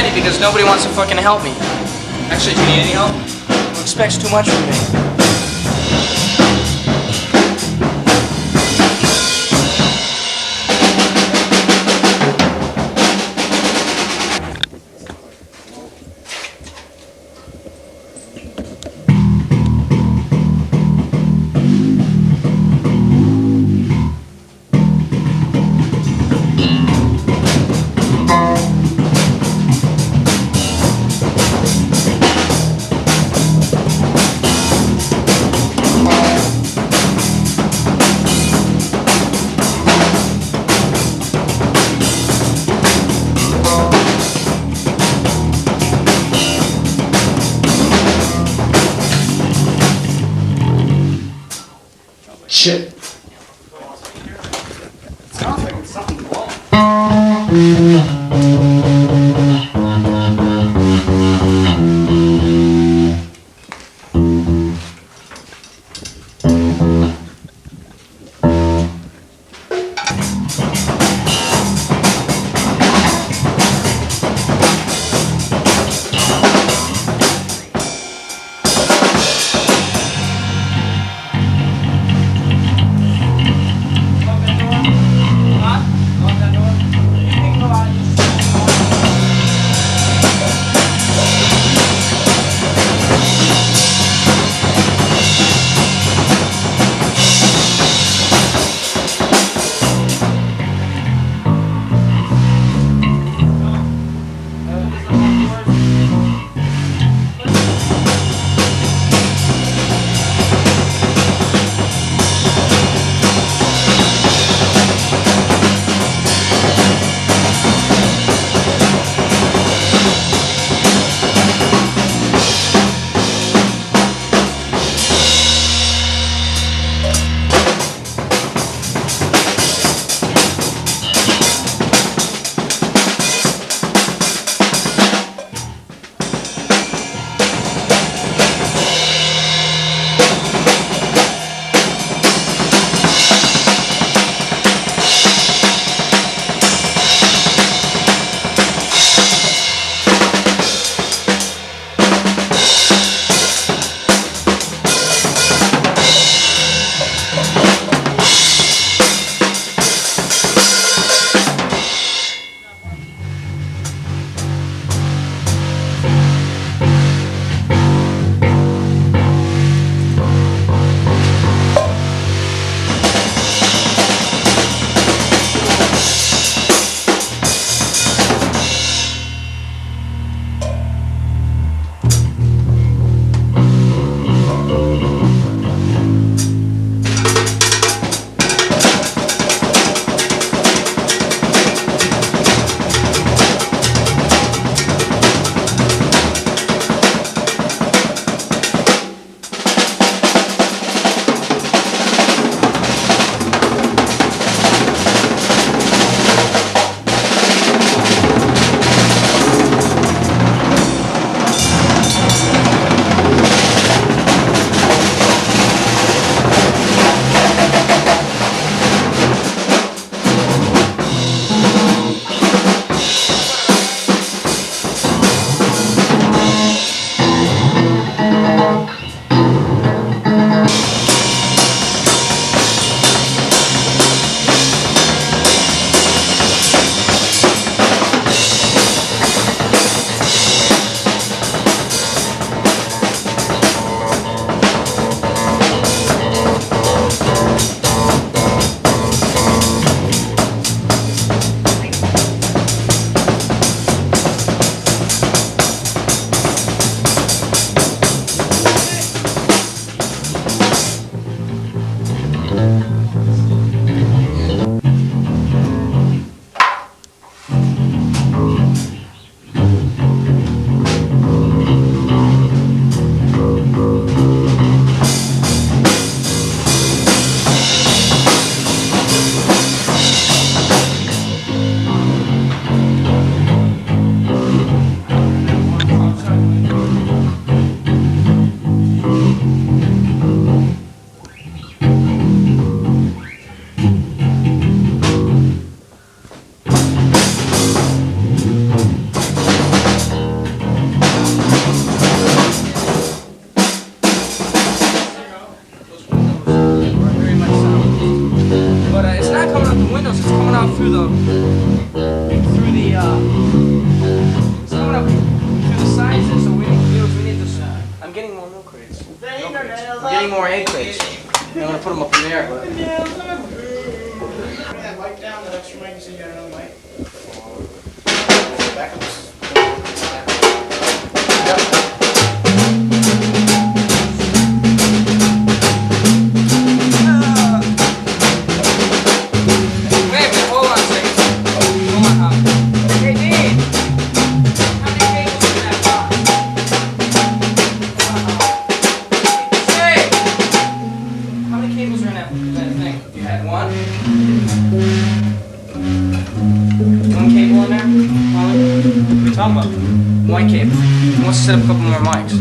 ready because nobody wants to fucking help me. Actually, do you need any help? Who expects too much from me? Shit. Sounds like it's something wrong. Lock that door. You can go out. I'm getting more egg crates. I'm gonna put them up in there, but... Bring that mic down, that extra mic, you said you had another mic? Back up. Wait, hold on a second. Hey, Dean! How many cables in that box? Hey! How many cables are in that thing? You had one? One cable in there? Molly? What are you talking about? One cable. He wants to set up a couple more mics.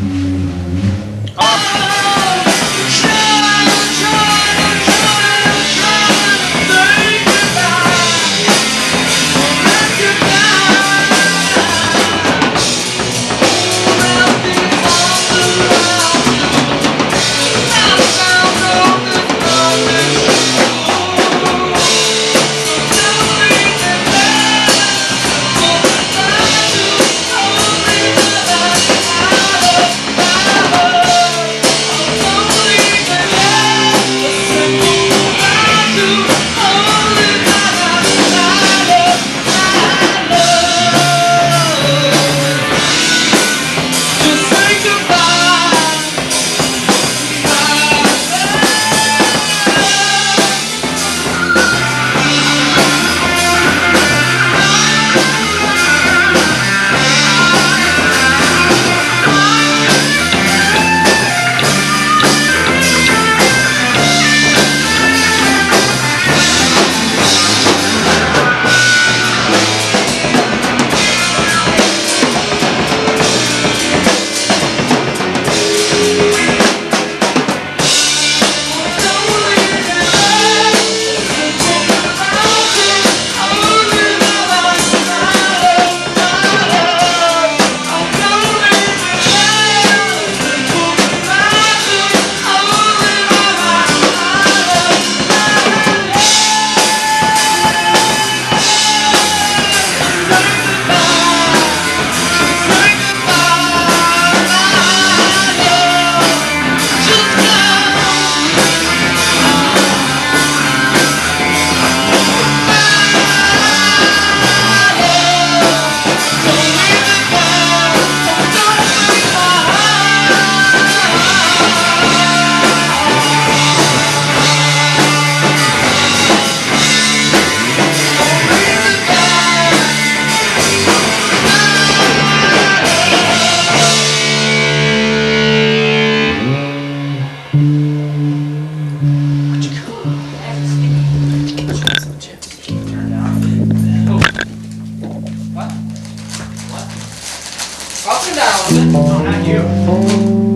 Up and down a little bit. No, not you.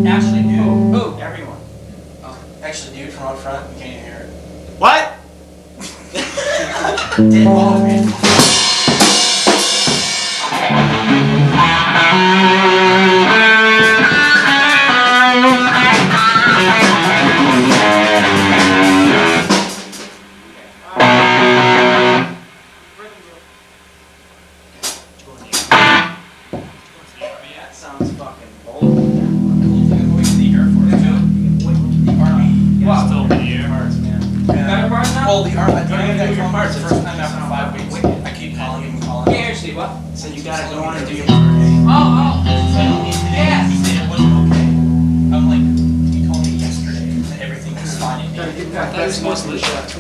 Actually, dude. Who? Everyone. Oh. Actually, dude, from up front, you can't even hear it. What? Dead balls, man. That sounds fucking bold. What? Still the Air Hearts, man. Better parts now? Well, the art, I What do you do with your parts? the first time after 5 weeks. I keep calling him, calling Can't him. hear Steve, what? So you gotta go on and do your Oh, yes. He said it wasn't okay. I'm like, you told me yesterday that everything was fine. That's mostly shot.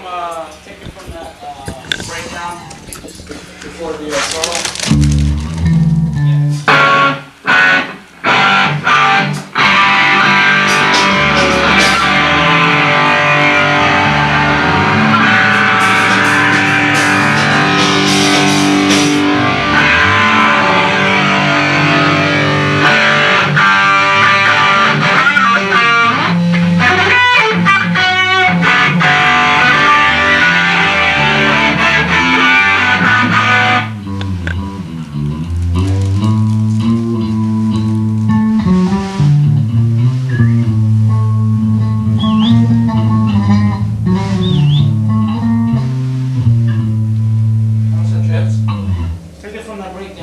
that breakdown before the solo.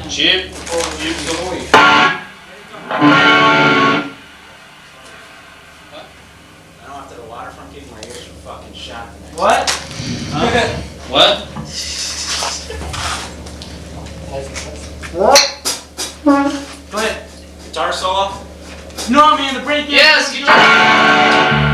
Chip. I don't after the waterfront getting my ears fucking shot tonight. What? What? Go ahead. Guitar solo? No, man, the break in. Yes, guitar.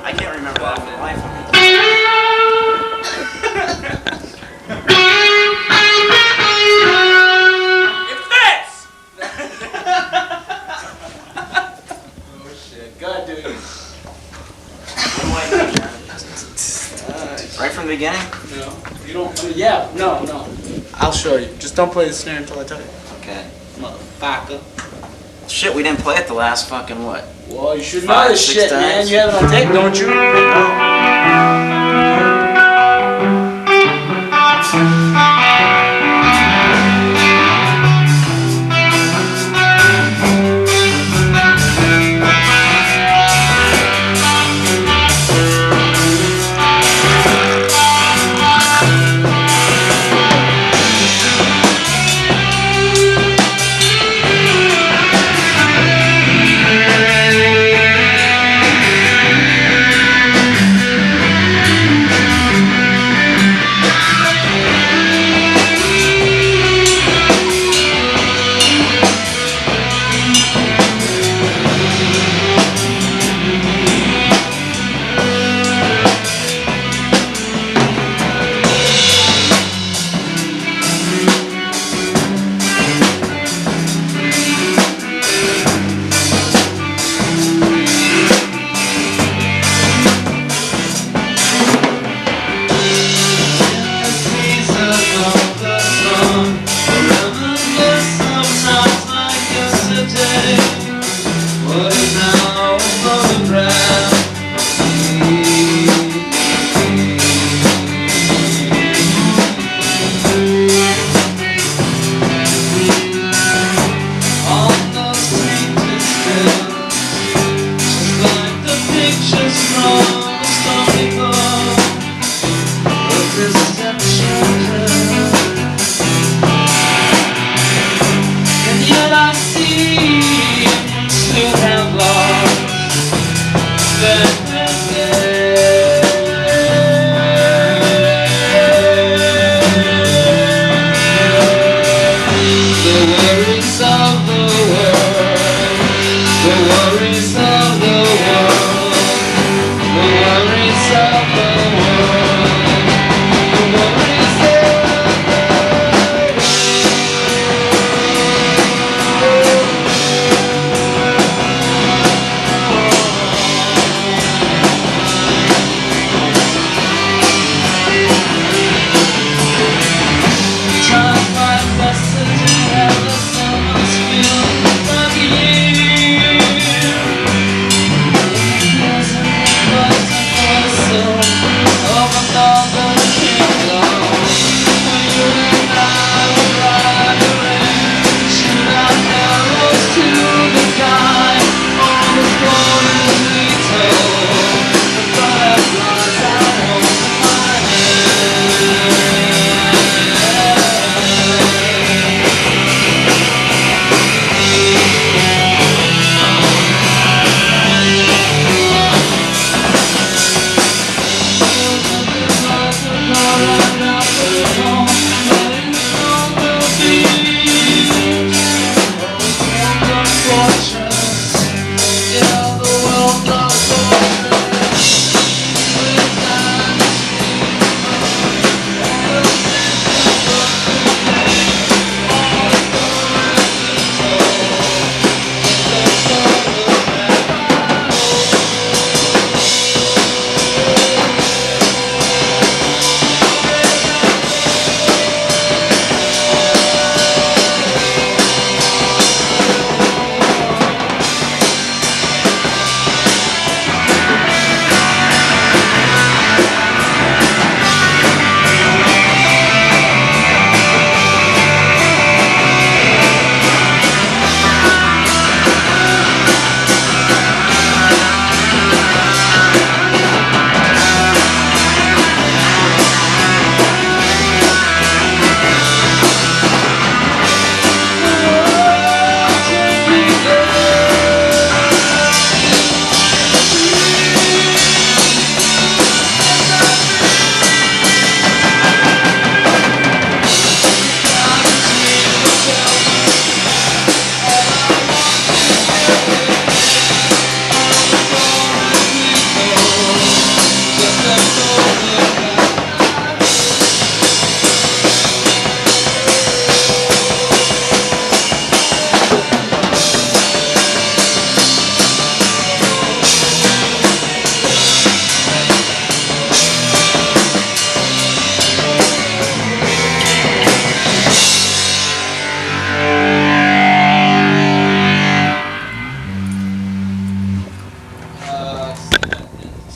I can't remember that in my life. Right from the beginning? No, you don't. Yeah, no. I'll show you. Just don't play the snare until I tell you. Okay. Motherfucker. Shit, we didn't play it the last fucking what? Well, you should know 5, this 6 shit, man. times. You have it on tape, don't you?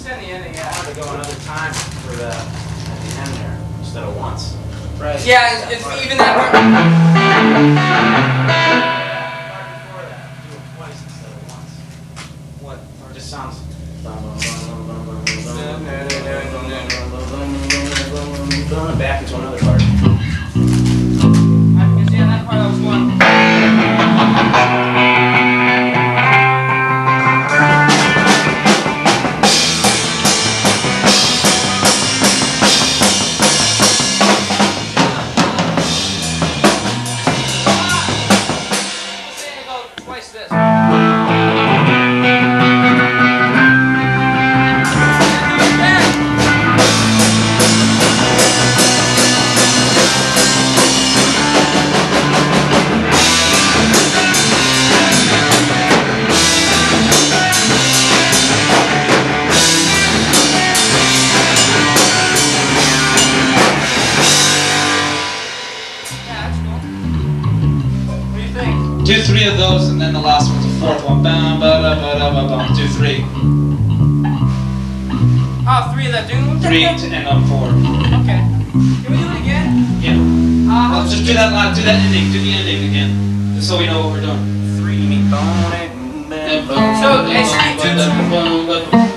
Send the ending, I yeah. had to go another time for the at the end there instead of once. Right. Yeah, it's even that part. Part before that, do it twice instead of once. What? It just sounds. Back into another part. Because yeah, that part I was going. Twice this. Do 3 of those, and then the last one's the 4th one. Bam, ba da ba da ba bum. Do 3. Oh, 3 of that doom. 3 to end on 4. Okay. Can we do it again? Yeah. I'll Just do that last. Do that ending. Do the ending again, just so we know what we're doing. 3, you mean bone it? So, it should be 2.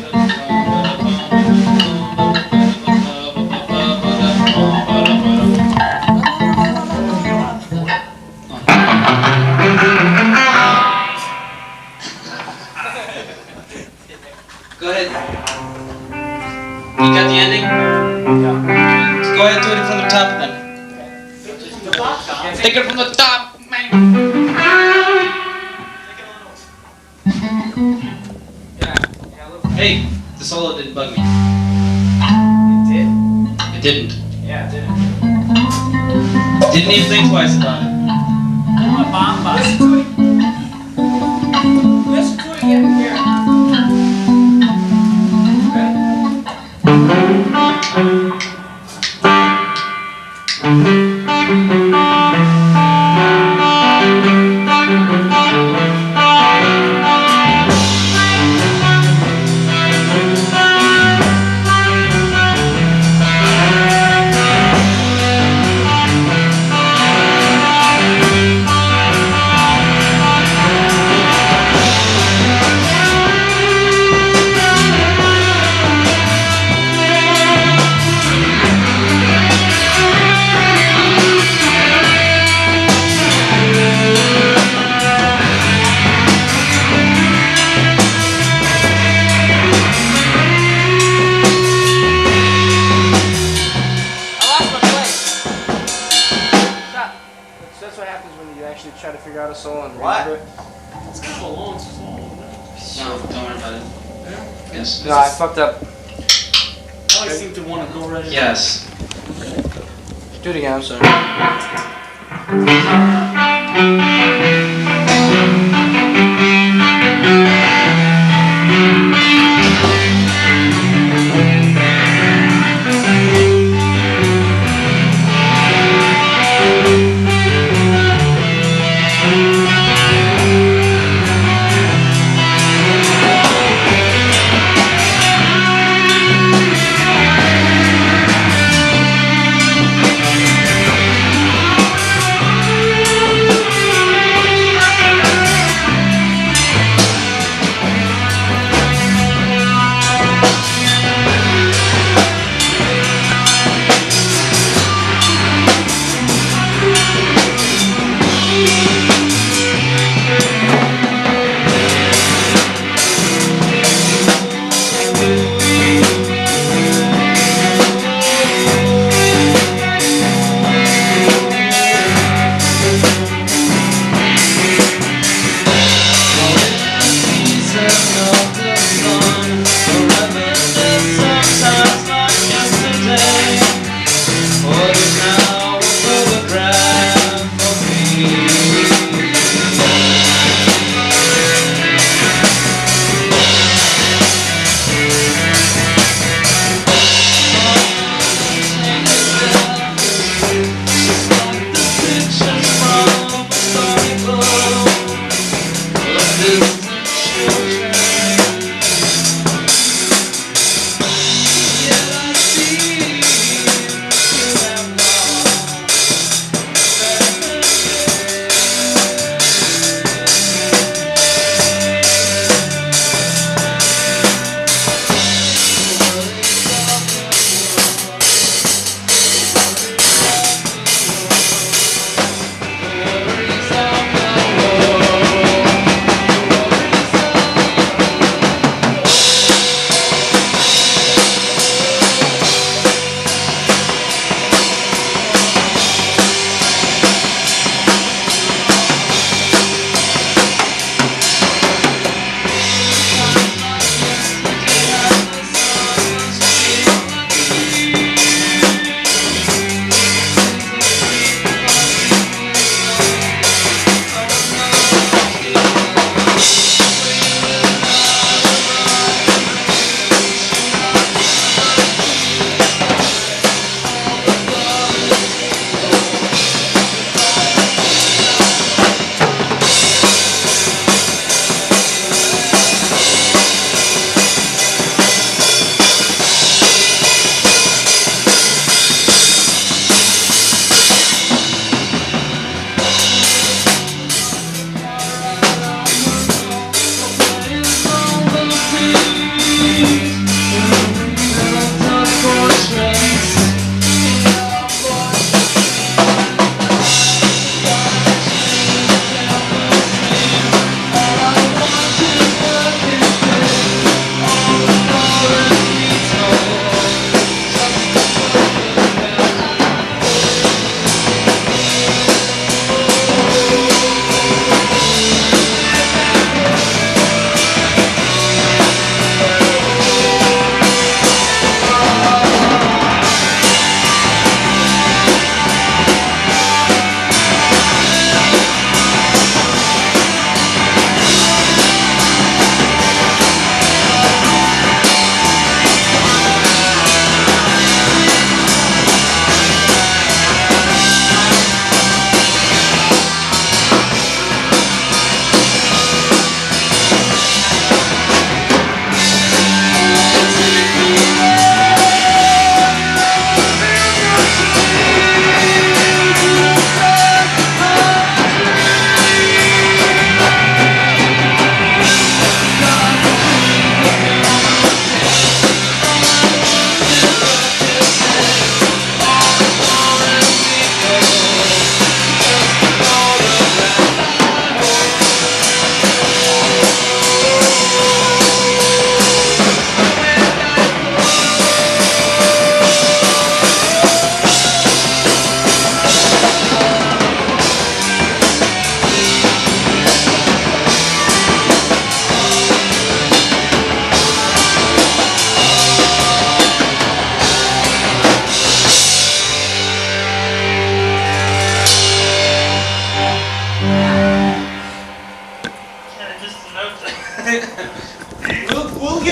Go ahead. You got the ending? Yeah. Go ahead, do it from the top then. Take it from the top, man. Yeah. Hey, the solo didn't bug me. It did? It didn't. Yeah, it did. Didn't even think twice about it. Listen to it. Listen to it again here. That's what happens when you actually try to figure out a solo and remember it. It's kind of a long solo. No, don't worry about it. Yes. No, I fucked up. I always seem to want to go right in. Yes. Do it again, I'm sorry.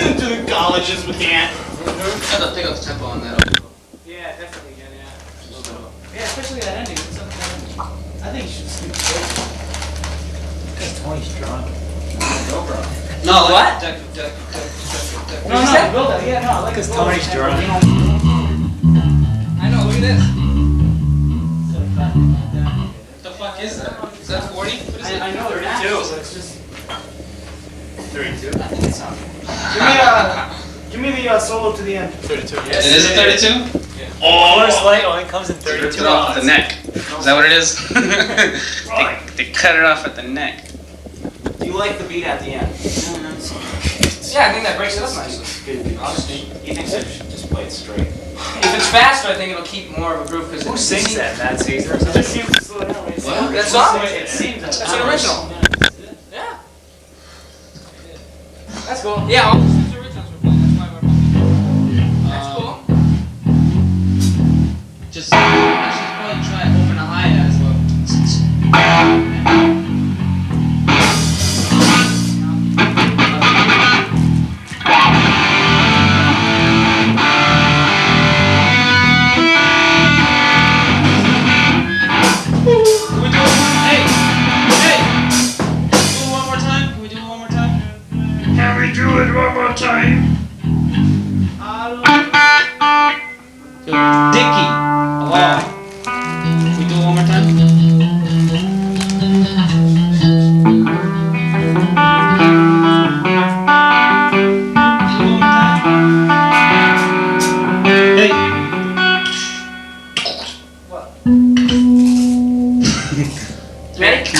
To the colleges with the ant. I'd have to pick up the tempo on that. Yeah, definitely, yeah. Yeah, especially that ending. I think you should skip it. Because Tony's drunk. No, what? No, build that. Yeah, no, I like. Because Tony's drunk. I know, look at this. What the fuck is that? Is that 40? What is it? I know they're 32. not, so it's just. 32. I think it's on. Give me the solo to the end. 32. Yes, it is a 32? Oh, first light only comes in 32. Ripped it off at the neck. Is that what it is? they cut it off at the neck. Do you like the beat at the end? Yeah, I think that breaks it up nicely. Honestly, he thinks I should just play it straight. If it's faster, I think it'll keep more of a groove. Who sings that? Matt Caesar? It just seems to slow down. Right? What? That song? It seems That's an original. Yeah. That's cool. Yeah, all the originals we're playing. That's why we're playing. That's cool. Just, I should probably try open a hi-hat as well. Dicky, hello. Can we do it one more time? Hey. What? Ready?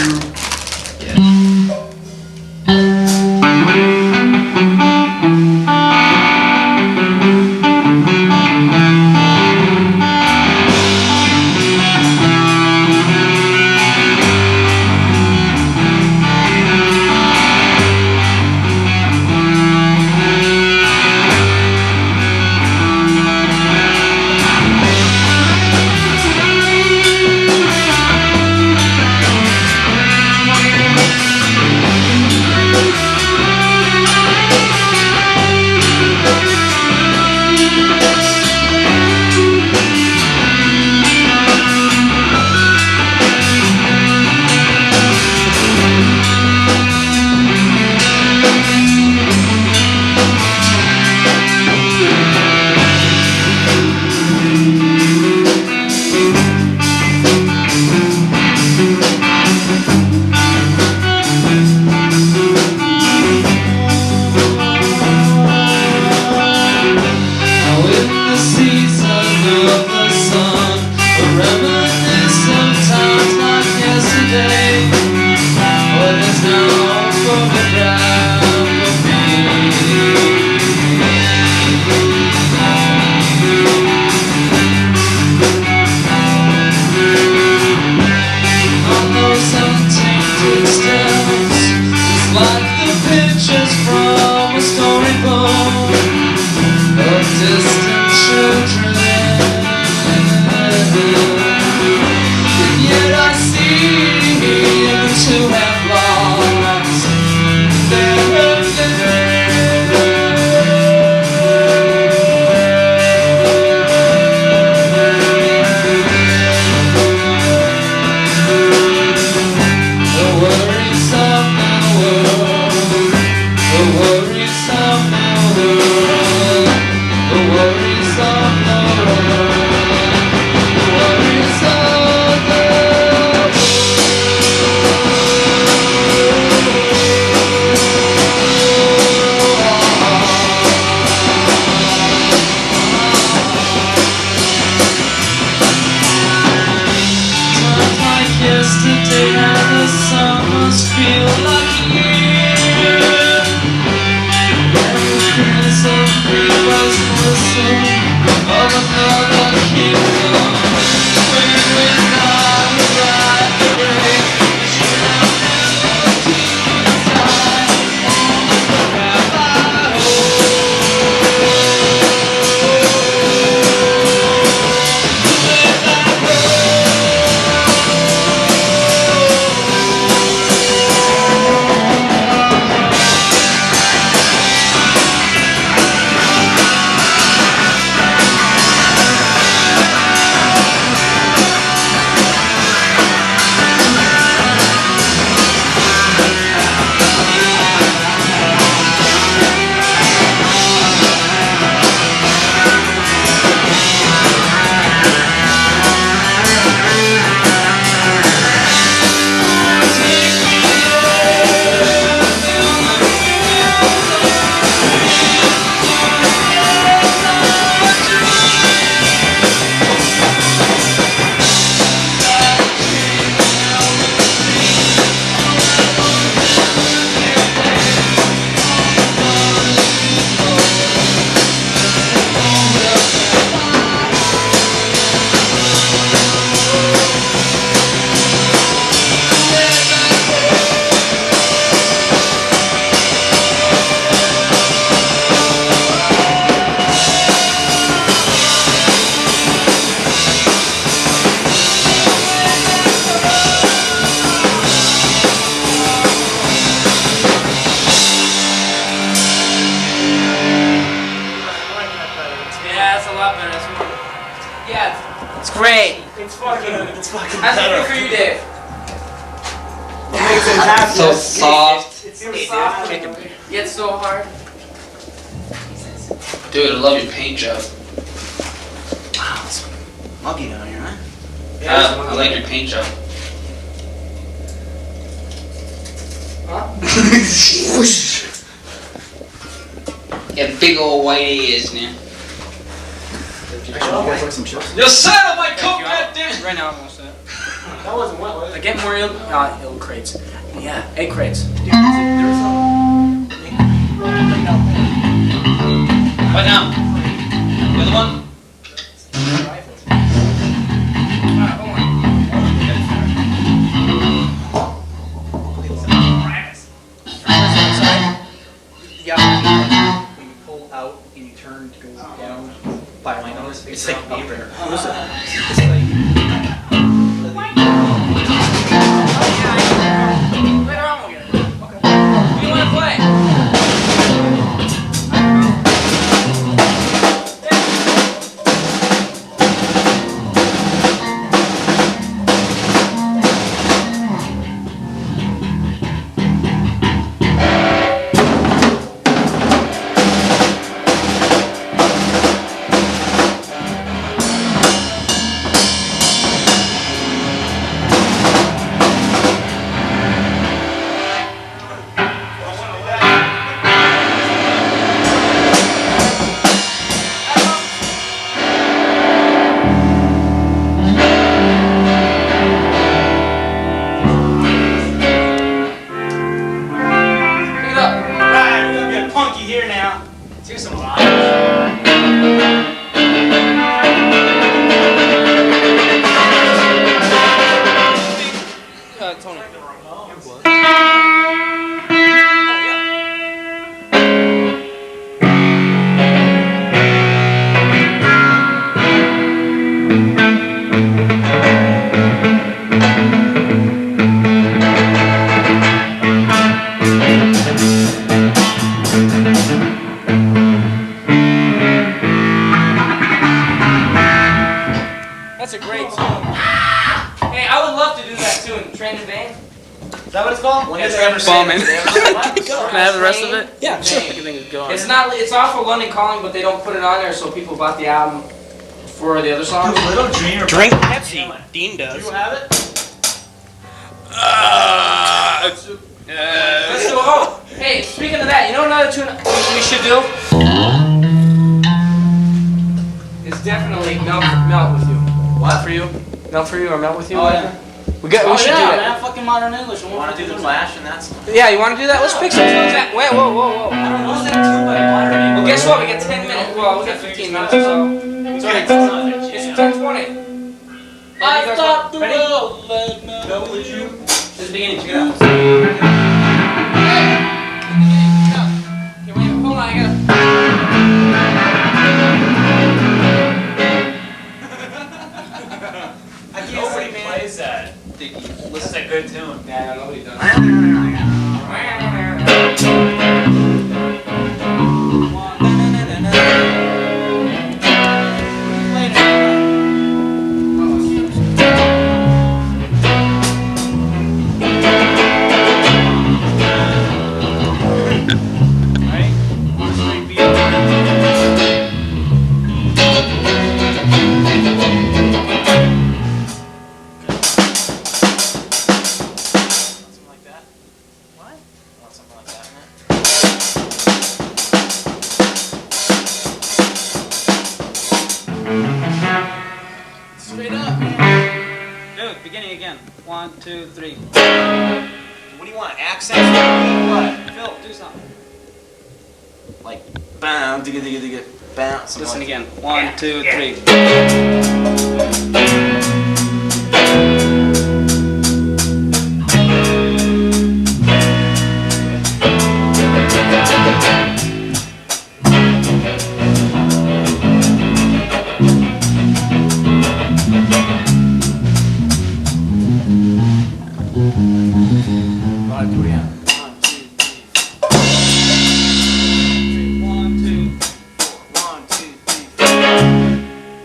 great. It's fucking How's it feel for you, Dave? It makes it happy. So soft. It's so soft. Yet so hard. Dude, I love your paint job. Wow, it's muggy down here, huh? I like your paint job. Huh? Yeah, big old white ears, man. You guys like some chips? You sat on my coat, you. goddamn! Right now, I'm almost set. That wasn't wet, was it? Get more ill crates. Yeah, egg crates. What now? The other one? Alright, hold on. Yeah, when you pull out and you turn to go down by my nose, it's like apron. It's like Later on we'll get it. Okay. What do you want to play? Pick it up. Alright, we're gonna get punky here now. Let's hear some live. Tony. That's a great tune. Hey, I would love to do that tune. Train in Vain. Is that what it's called? When did they ever say Bombing. that? Can I have the rest of it? yeah, sure. It's not. It's off of London Calling, but they don't put it on there, so people bought the album for the other songs. Little Dreamer. Drink Pepsi. Dean does. Do you have it? Let's do. Oh, hey, speaking of that, you know another tune we should do? It's definitely melt with you. What for you? Melt for you or melt with you? Oh, yeah. We should do that. Man, fucking modern English. You want to do the Flash and that's... Yeah, you want to do that? Let's pick some tunes that. Wait, whoa. I don't know that tune by modern Well, English. guess what? We got 10 minutes. Well, we got 15 minutes or so. Sorry, It's 10:20. I thought the Ready? world led me. No, would you? This is the beginning. Check it out. Okay, wait, hold on. I gotta. Nobody plays that. This is a good tune. Yeah, nobody does. Straight up, man. Dude, beginning again. 1, 2, 3. What do you want? Accents? What? Phil, do something. Like, bam, digga, digga, digga, bam. something Listen like again. 1, 2, 3.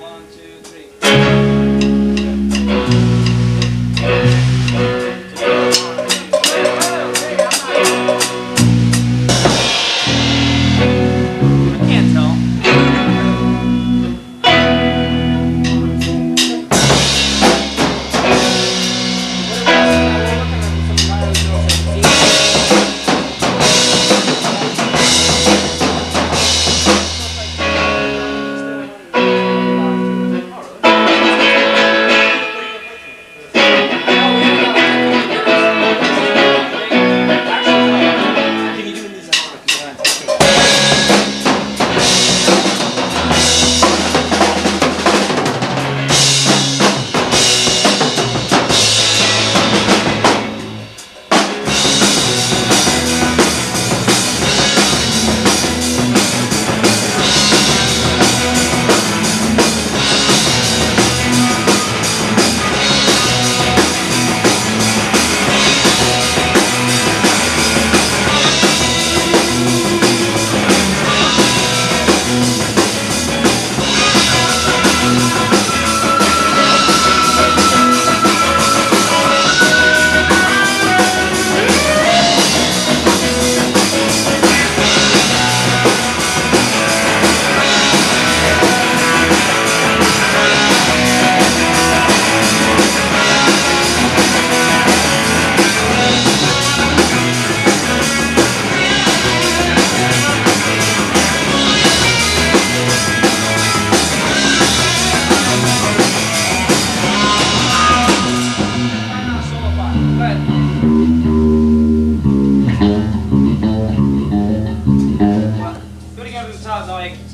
One, two, three.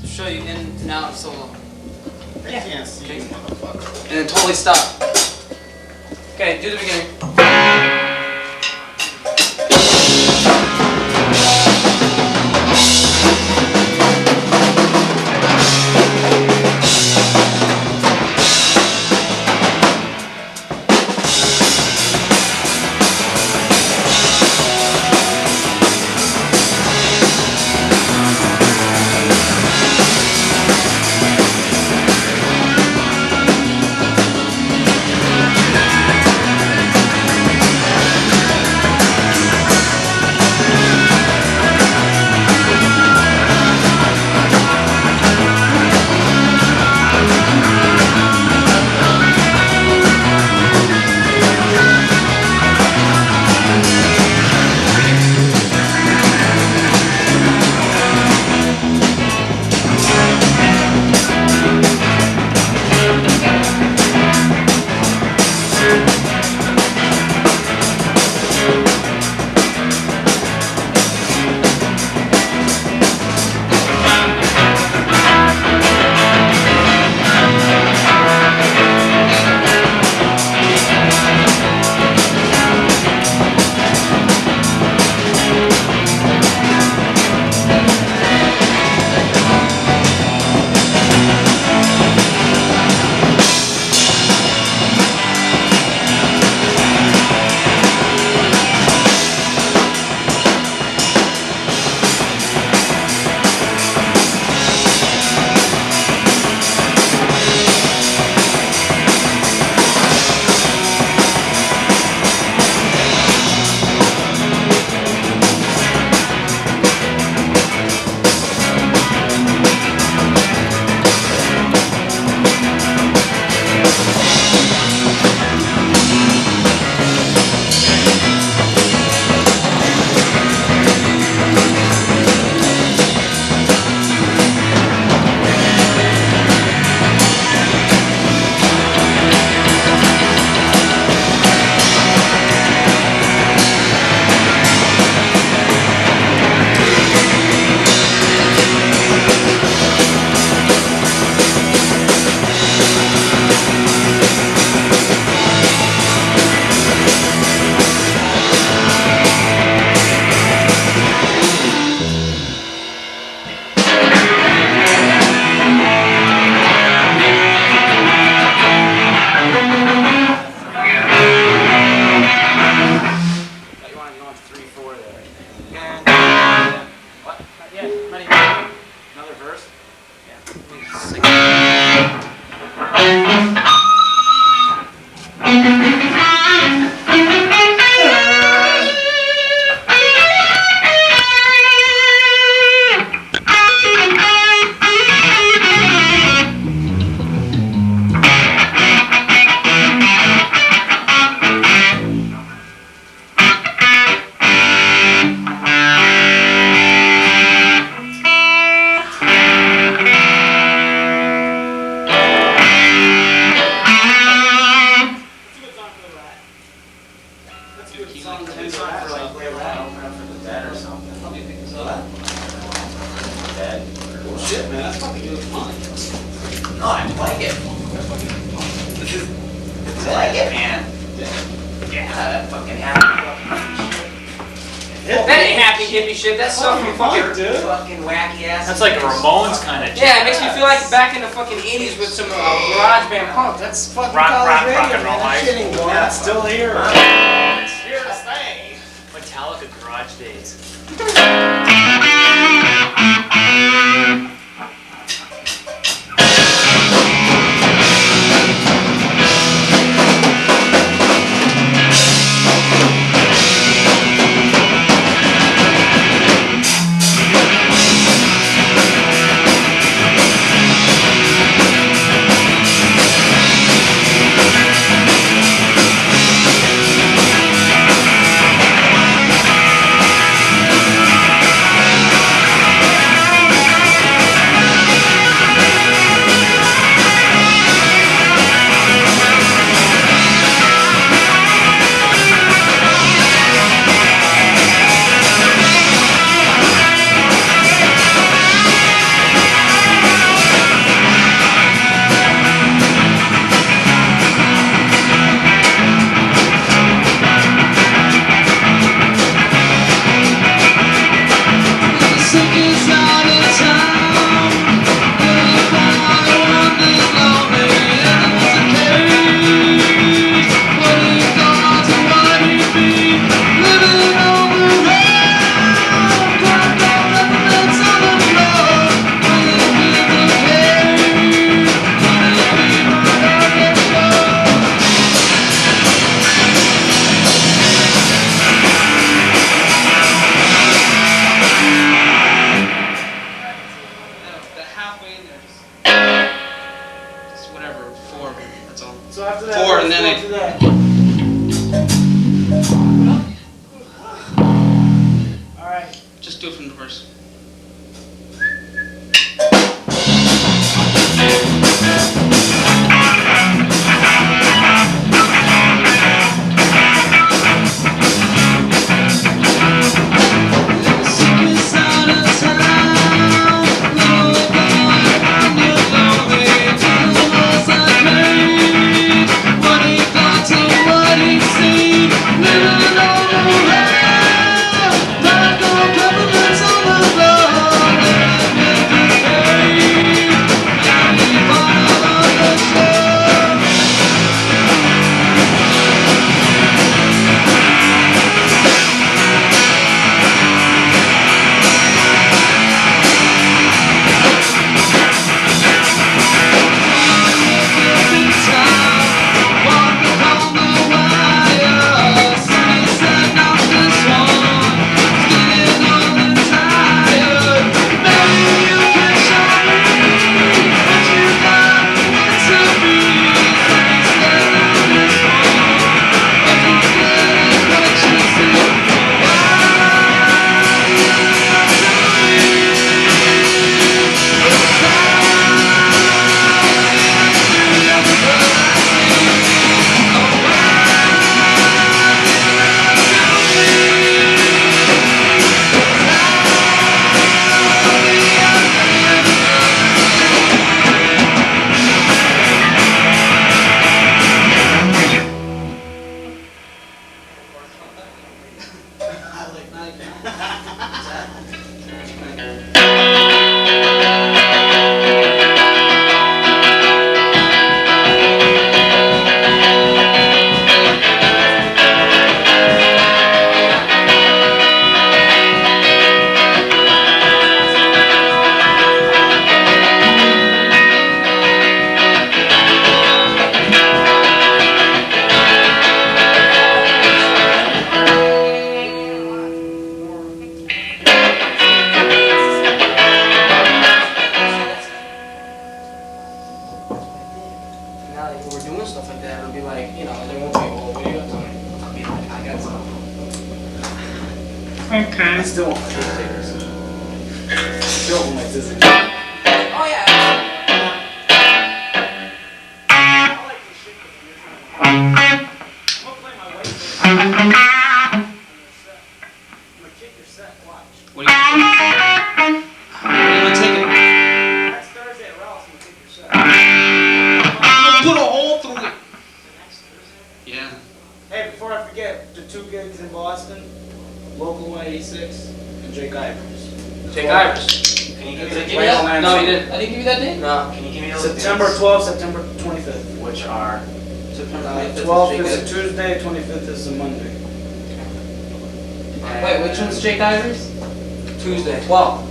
show you in and out solo. I can't see you, motherfucker. And then totally stop. Okay, do the beginning. Shit, man, that's fucking good fun. No, I like it. I like it, man. Yeah, that fucking happy That ain't happy hippie shit. That's some fucking wacky ass. That's like a Ramones kind of. Yeah, it makes me feel like back in the fucking 80s with some garage band punk. That's fucking Rock college radio, and roll, man. That shit ain't going. Yeah, it's still here. It's here to stay. Metallica garage days. halfway in there. Just whatever, 4. That's all. So after that, 4 and let's then go to that. All right. Just do it from the verse. Now that we're doing stuff like that, it'll be like, you know, they won't be, oh, what do you got tonight? I'll be like, I got something. I still want my scissors. Still want my scissors. Oh, yeah. I like this shit because you're trying to. I'm gonna play my white set. I'm gonna kick your set. Watch. What are you doing? Where are you taking it? Next Thursday at Ralph's, I'm gonna kick your set. Put a hole through it. The next Thursday? Yeah. Hey, before I forget, the 2 gigs in Boston, Local 186 and Jake Ivers. Jake Ivers. Can you give me Did I the give you that? dates? No, you didn't. I didn't give you that date? No. Can you give me those September dates? 12th, September 25th. Which are? September 25th. 12th Jake is a Ivers. Tuesday, 25th is a Monday. Wait, which one's Jake Ivers? Tuesday, 12th.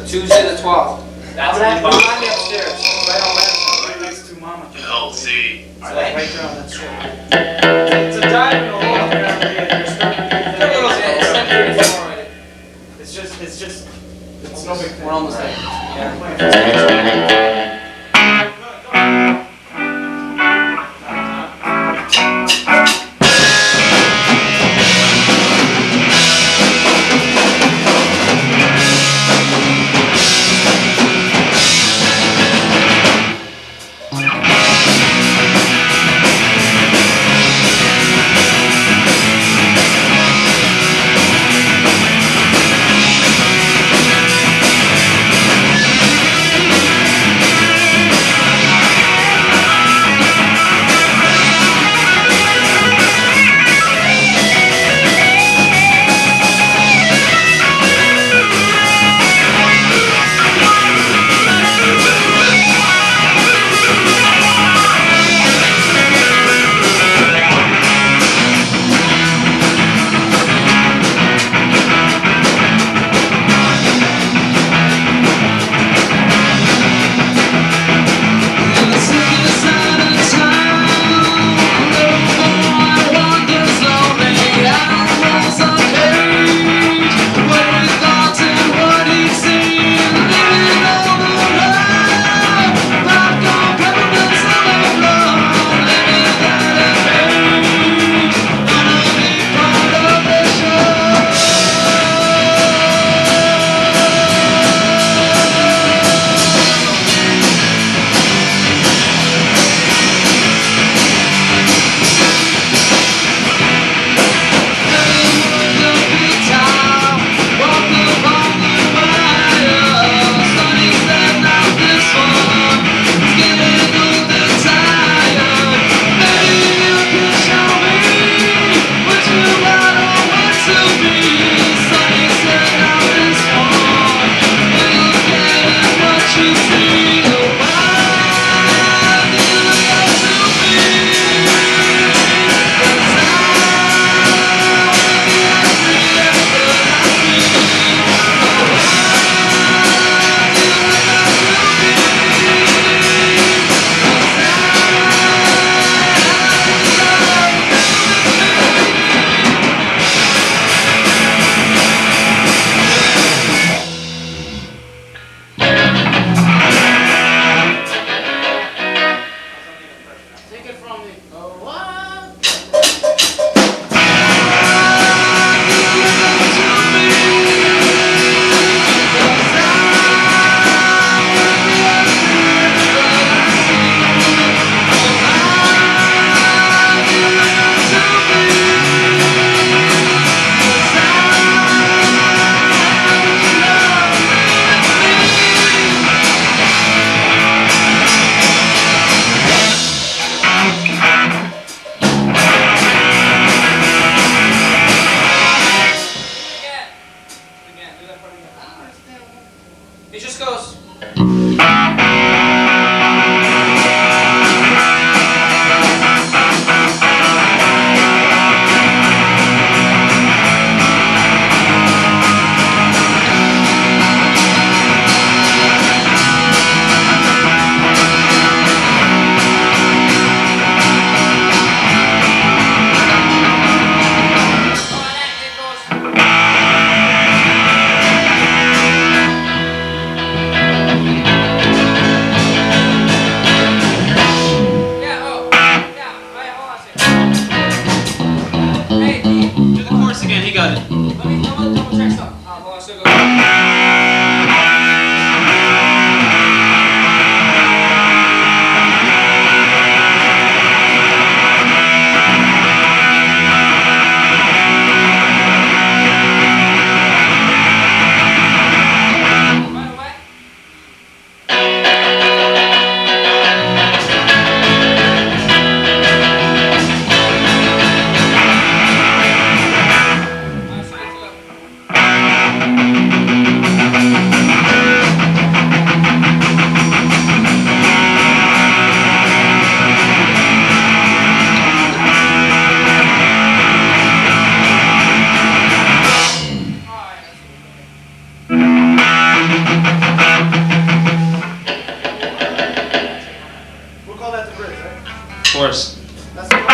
Tuesday the 12th. That's Right. behind me upstairs. Right on Madison, right next to Mama. Healthy. It's like right there on that strip. It's a dive in the wall apparently, and you're starting to get It's there. 10:34 already. It's no big thing. We're almost there. Yeah. Fortis. That's the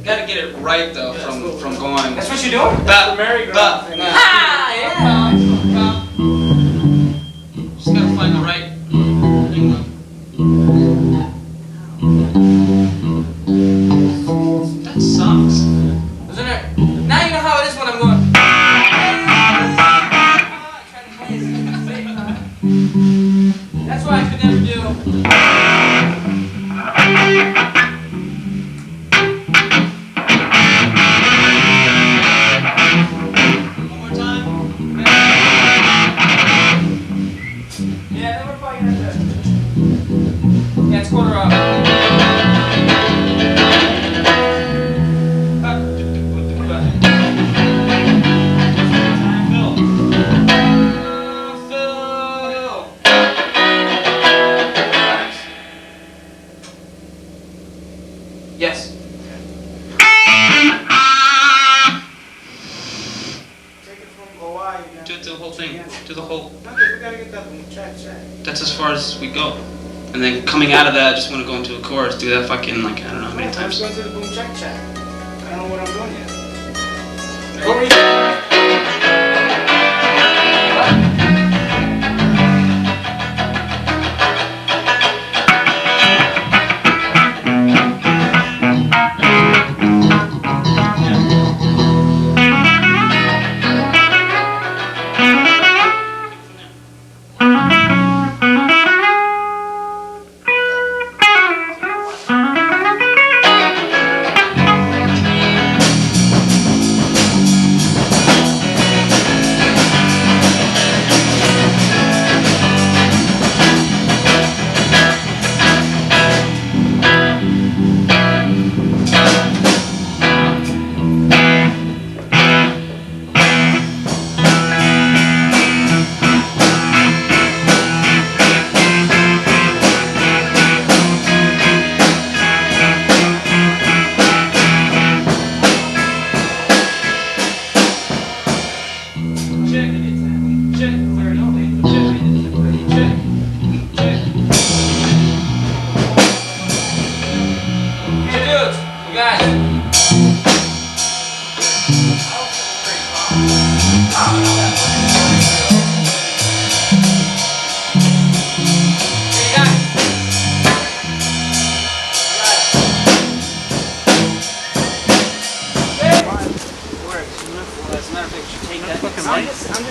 Gotta get it right though from going. That's what you're doing? the merry-go-round thing. Ah, yeah. Just gotta find the right thing though. That sucks. Isn't it? Now you know how it is when I'm going. Trying to play it at the same time. That's why I could never do. Yeah, it's quarter up. Yes. Take it from Hawaii. Do the whole thing. Do the whole. Okay, we gotta get that boom check. That's as far as we go. And then coming out of that, I just want to go into a chorus, do that fucking, like, I don't know how many times. I'm going to the boom check. I don't know what I'm doing yet. What were you doing?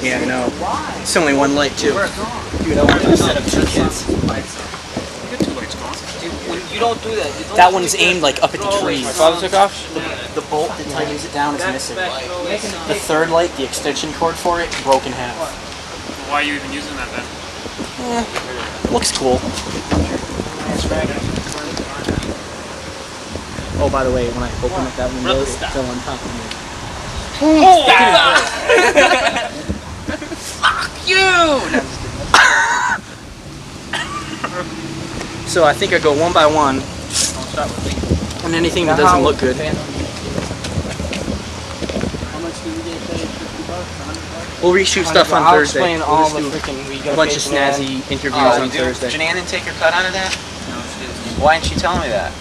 Yeah, I know. It's only one light too. Dude, I want to set up two kids. it's gone. Dude, when you don't do that. You don't That one's aimed like up at the trees. My father took off? The bolt that tightens it down is missing. The third light, the extension cord for it, broke in half. Why are you even using that then? Looks cool. Oh, by the way, when I open up that window, it fell on top of me. Fuck you! So I think I go one by one, and anything that doesn't look good. How much do we get paid? $50? We'll reshoot stuff on I'll Thursday. explain We'll all just the do freaking. We a got bunch of snazzy interviews on Thursday. Janann didn't take her cut out of that? Why didn't she tell me that?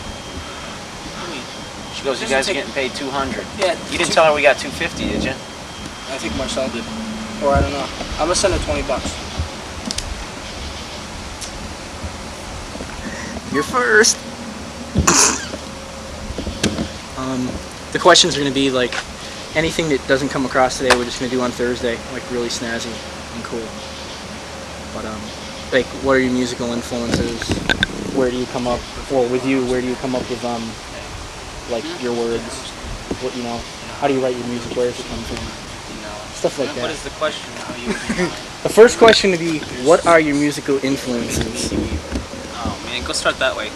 She goes, you guys are getting paid $200. Yeah. You didn't tell her we got $250, did you? I think Marcel did. Or I don't know. I'm gonna send her $20. You're first. The questions are going to be like anything that doesn't come across today. We're just going to do on Thursday, like really snazzy and cool. But like, what are your musical influences? Where do you come up? Well, with you, where do you come up with like your words? What How do you write your music? Where does it come from? Stuff like that. What is the question? How you The first question would be, what are your musical influences? Oh man, go start that way.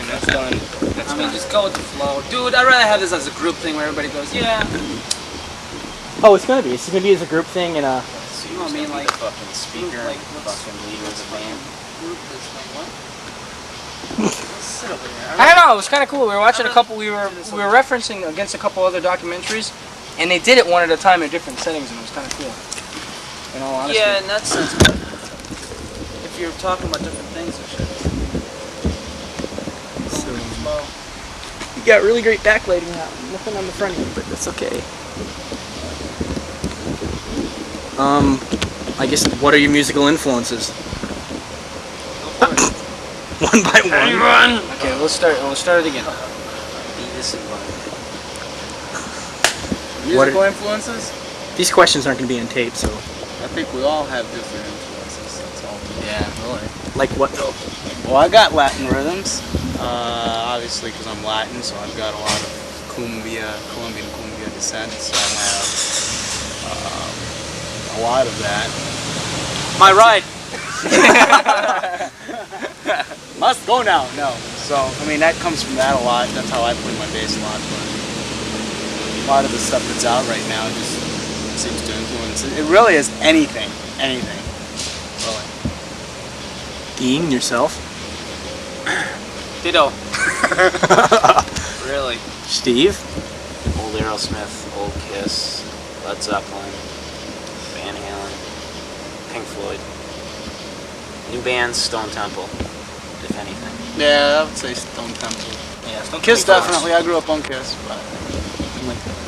That's done. That's done. Just go with the flow. Dude, I'd rather have this as a group thing where everybody goes, yeah. Oh, it's gonna be. It's gonna be as a group thing, and So You know what I mean, like, the fucking speaker, like, fucking leader of the band. I don't know. It was kind of cool. We were watching a couple. We were referencing against a couple other documentaries, and they did it one at a time in different settings, and it was kind of cool. In all honesty. Yeah, in that sense, but if you're talking about different things and shit. so, you got really great backlighting now. Nothing on the front of you, but that's okay. I guess, what are your musical influences? One by one. Okay, let's start it again. Musical influences? These questions aren't going to be on tape, so. I think we all have different influences, that's all. Yeah, really. Like what though? Well, I got Latin rhythms, obviously because I'm Latin, so I've got a lot of Colombian cumbia descent, so I have a lot of that. My ride. Must go now, no. So, I mean, that comes from that a lot. That's how I play my bass a lot. But a lot of the stuff that's out right now just seems to influence. It really is anything. Anything. Really. Dean, yourself? Ditto. Really. Steve? Old Aerosmith, old Kiss, Led Zeppelin, Van Halen, Pink Floyd. New bands, Stone Temple, if anything. Yeah, I would say Stone Temple. Yeah, Stone Kiss Temple. definitely. I grew up on Kiss, but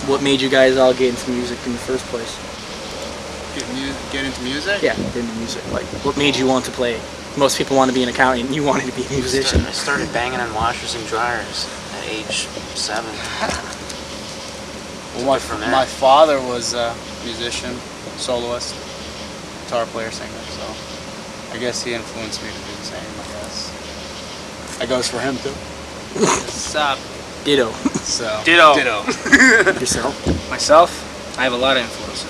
What made you guys all get into music in the first place? get into music? Yeah, get into music. Like, what made you want to play? Most people want to be an accountant, and you wanted to be a musician. I started banging on washers and dryers at age 7. Well, From there. my father was a musician, soloist, guitar player, singer, so I guess he influenced me to do the same, I guess. That goes for him too. Stop. Ditto. So Ditto. Yourself? Myself, I have a lot of influences.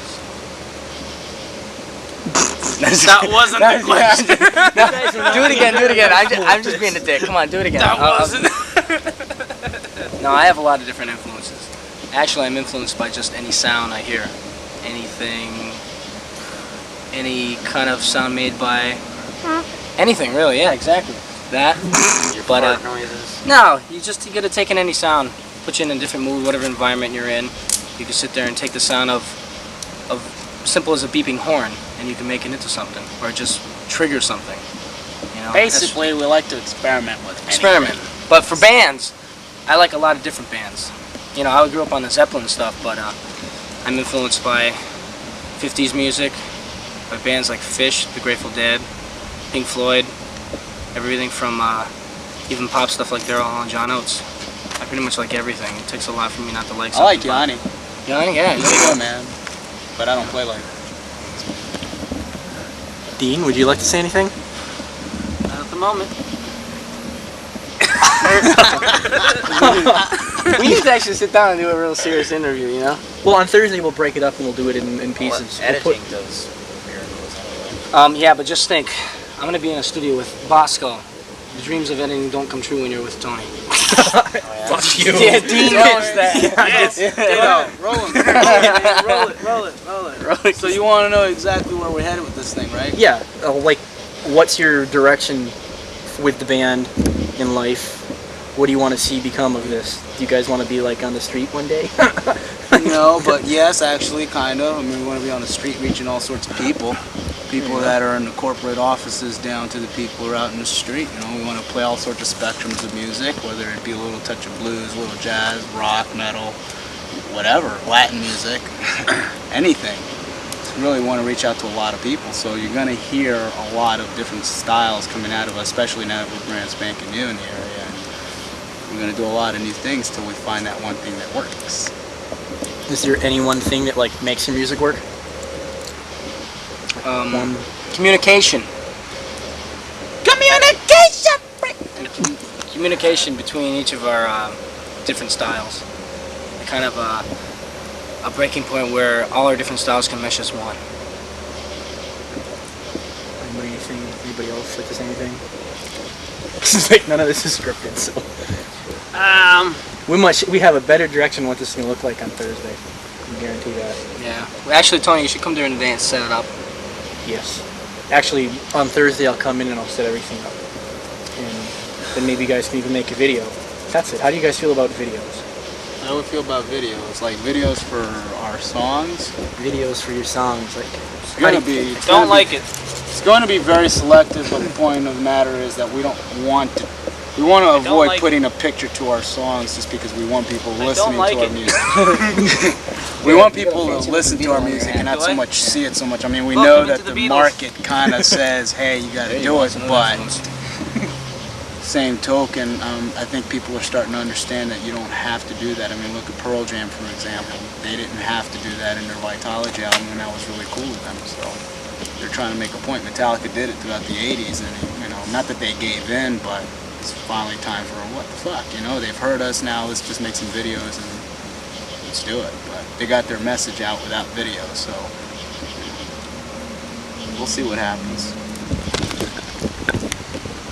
That wasn't the question. Do it again. I'm just being a dick. Come on, do it again. That wasn't. No, I have a lot of different influences. Actually, I'm influenced by just any sound I hear. Anything, any kind of sound made by anything, really. Yeah, exactly. That. Your But, fart noises. No, you gotta take in any sound, put you in a different mood, whatever environment you're in. You can sit there and take the sound of simple as a beeping horn, and you can make it into something, or just trigger something. You know, basically, we like to experiment with anything. experiment. But for bands, I like a lot of different bands. You know, I grew up on the Zeppelin stuff, but I'm influenced by 50s music, by bands like Fish, The Grateful Dead, Pink Floyd, everything from even pop stuff like Daryl Hall and John Oates. I pretty much like everything. It takes a lot for me not to like I something. like Yanni. Yanni, yeah. He's a good man, but I don't play like. Dean, would you like to say anything? moment. We need to actually sit down and do a real serious interview, you know? Well, on Thursday we'll break it up and we'll do it in pieces. We'll put- does miracles. Yeah, but just think, I'm gonna be in a studio with Bosco. The dreams of editing don't come true when you're with Tony. Fuck you. Yeah, Dean knows that. Roll it. So you want to know exactly where we're headed with this thing, right? Yeah, like, what's your direction with the band in life? What do you want to see become of this? Do you guys want to be like on the street one day? No, but yes, actually, kind of. I mean, we want to be on the street reaching all sorts of people. People that are in the corporate offices down to the people who are out in the street. You know, we want to play all sorts of spectrums of music, whether it be a little touch of blues, a little jazz, rock, metal, whatever, Latin music, anything. We really want to reach out to a lot of people. So you're going to hear a lot of different styles coming out of us, especially now that we're brand spanking new in the area. And we're going to do a lot of new things till we find that one thing that works. Is there any one thing that like makes your music work? Communication. Communication between each of our different styles. Kind of a breaking point where all our different styles can mesh as one. Anybody else like to say anything? This is like none of this is scripted, so we have a better direction on what this is gonna look like on Thursday. I can guarantee that. Yeah. Well, actually, Tony, you should come during the day and set it up. Yes. Actually, on Thursday I'll come in and I'll set everything up. And then maybe you guys can even make a video. That's it. How do you guys feel about videos? How do we feel about videos? Like videos for our songs? Videos for your songs, like It's gonna be. Don't like it. It's going to be very selective, but the point of the matter is that we don't want to. We want to avoid like putting a picture to our songs just because we want people don't listening like to our it. music. We want people to listen to our music and not Do so I? much see it so much. I mean, we Look, know I'm that into the the Beatles. market kind of says, hey, you got to do it, but same token, I think people are starting to understand that you don't have to do that. I mean, look at Pearl Jam, for example. They didn't have to do that in their Vitology album, and that was really cool with them. So they're trying to make a point. Metallica did it throughout the 80s, and not that they gave in, but it's finally time for what the fuck, they've heard us now, let's just make some videos and let's do it. But they got their message out without video, so we'll see what happens.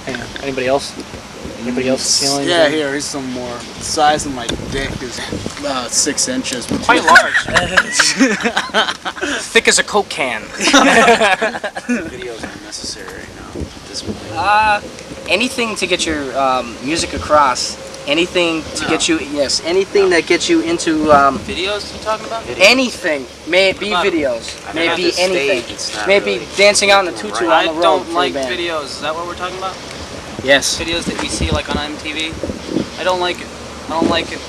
yeah. Anybody else? Anybody else feeling? Yeah, here's some more. The size of my dick is about 6 inches. Quite large. Thick as a Coke can. Videos are necessary right now at this point. Anything to get your music across. Anything to get you, anything that gets you into Videos you talking about? anything. May it be videos. May it be anything. May it be dancing out in a tutu on I the road don't for like a band. videos. Is that what we're talking about? Yes. Videos that we see like on MTV? I don't like it. I don't like it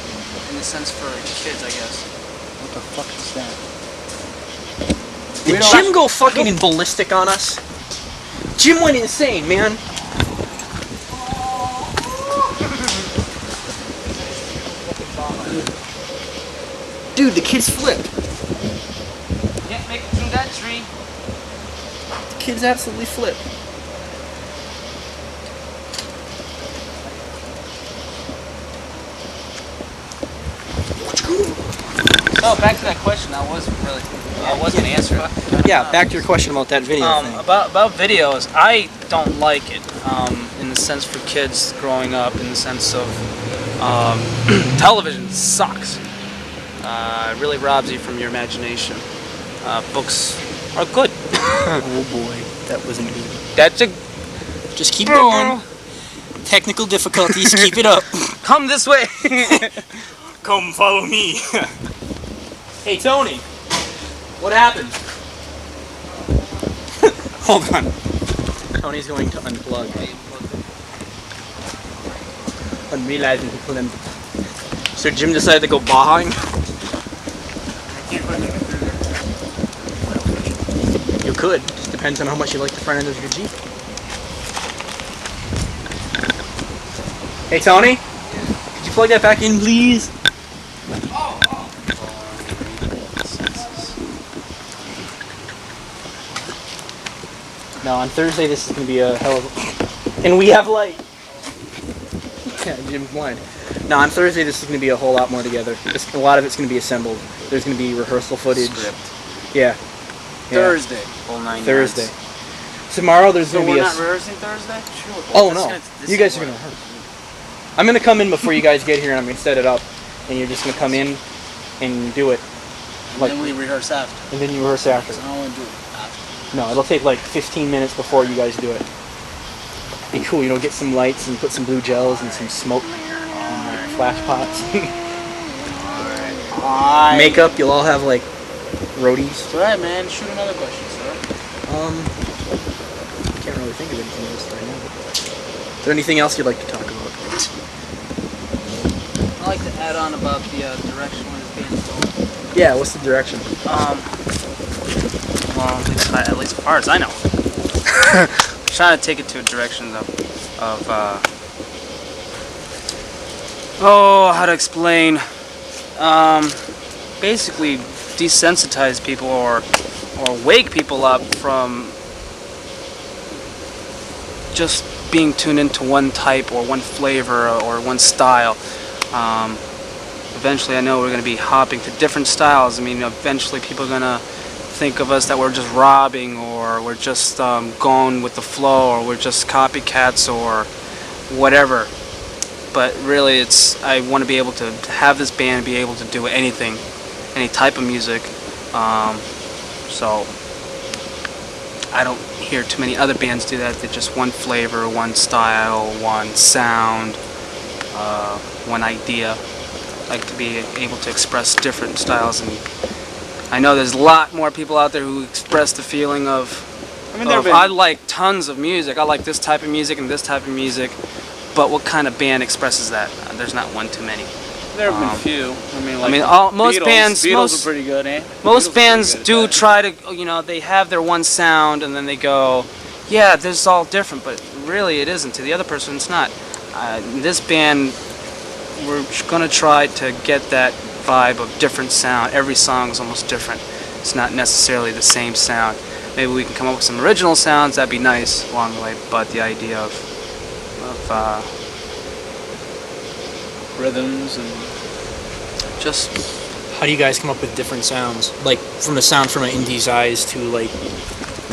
in the sense for kids, I guess. What the fuck is that? Did Jim go fucking ballistic on us? Jim went insane, man. Dude, the kids flipped. Can't make it through that tree. The kids absolutely flipped. So back to that question, I was gonna answer it. Yeah, back to your question about that video thing. About videos, I don't like it in the sense for kids growing up. In the sense of television sucks. It really robs you from your imagination. Books are good. Oh boy, that wasn't good. That's a Just keep going. Technical difficulties, keep it up. come this way. Come follow me. Hey Tony, what happened? Hold on. Tony's going to unplug. Unrealizing he pulled him. So Jim decided to go bahing. You could. Just depends on how much you like the front end of your Jeep. Hey Tony, could you plug that back in, please? Now on Thursday, this is going to be a hell of And we have like, yeah, Jim's blind. Now on Thursday this is going to be a whole lot more together. A lot of it's going to be assembled. There's going to be rehearsal footage. Script. Yeah. Thursday. Whole 9 Thursday. yards. Tomorrow there's So going to we're be a... not rehearsing Thursday? Sure. Oh no, you guys are going to rehearse. I'm going to come in before you guys get here and I'm going to set it up. And you're just going to come in and do it. And Like, then we rehearse after. and then you rehearse after. I don't want to do it after. No, it'll take like 15 minutes before you guys do it. Be cool, you know, get some lights and put some blue gels and some smoke and flash pots. Makeup, you'll all have like roadies. Go ahead, man. Shoot another question, sir. Can't really think of anything else right now. Is there anything else you'd like to talk about? I'd like to add on about the direction where this band's going. Yeah, what's the direction? Well, at least as far as I know. Trying to take it to a direction of how to explain, basically desensitize people or wake people up from just being tuned into one type or one flavor or one style. Eventually I know we're going to be hopping to different styles. I mean, eventually people are going to think of us that we're just robbing or we're just going with the flow or we're just copycats or whatever. But really I want to be able to have this band be able to do anything, any type of music. So I don't hear too many other bands do that. They're just one flavor, one style, one sound, one idea. I like to be able to express different styles, and I know there's a lot more people out there who express the feeling of, I like tons of music. I like this type of music and this type of music, but what kind of band expresses that? There's not one too many. There have been few. Most bands, Beatles are pretty good, eh? Most bands do try to, they have their one sound and then they go, yeah, this is all different, but really it isn't. To the other person, it's not. This band, we're going to try to get that vibe of different sound. Every song is almost different. It's not necessarily the same sound. Maybe we can come up with some original sounds. That'd be nice along the way. But the idea of rhythms and just How do you guys come up with different sounds? Like from the sound from an Indie's Eyes to like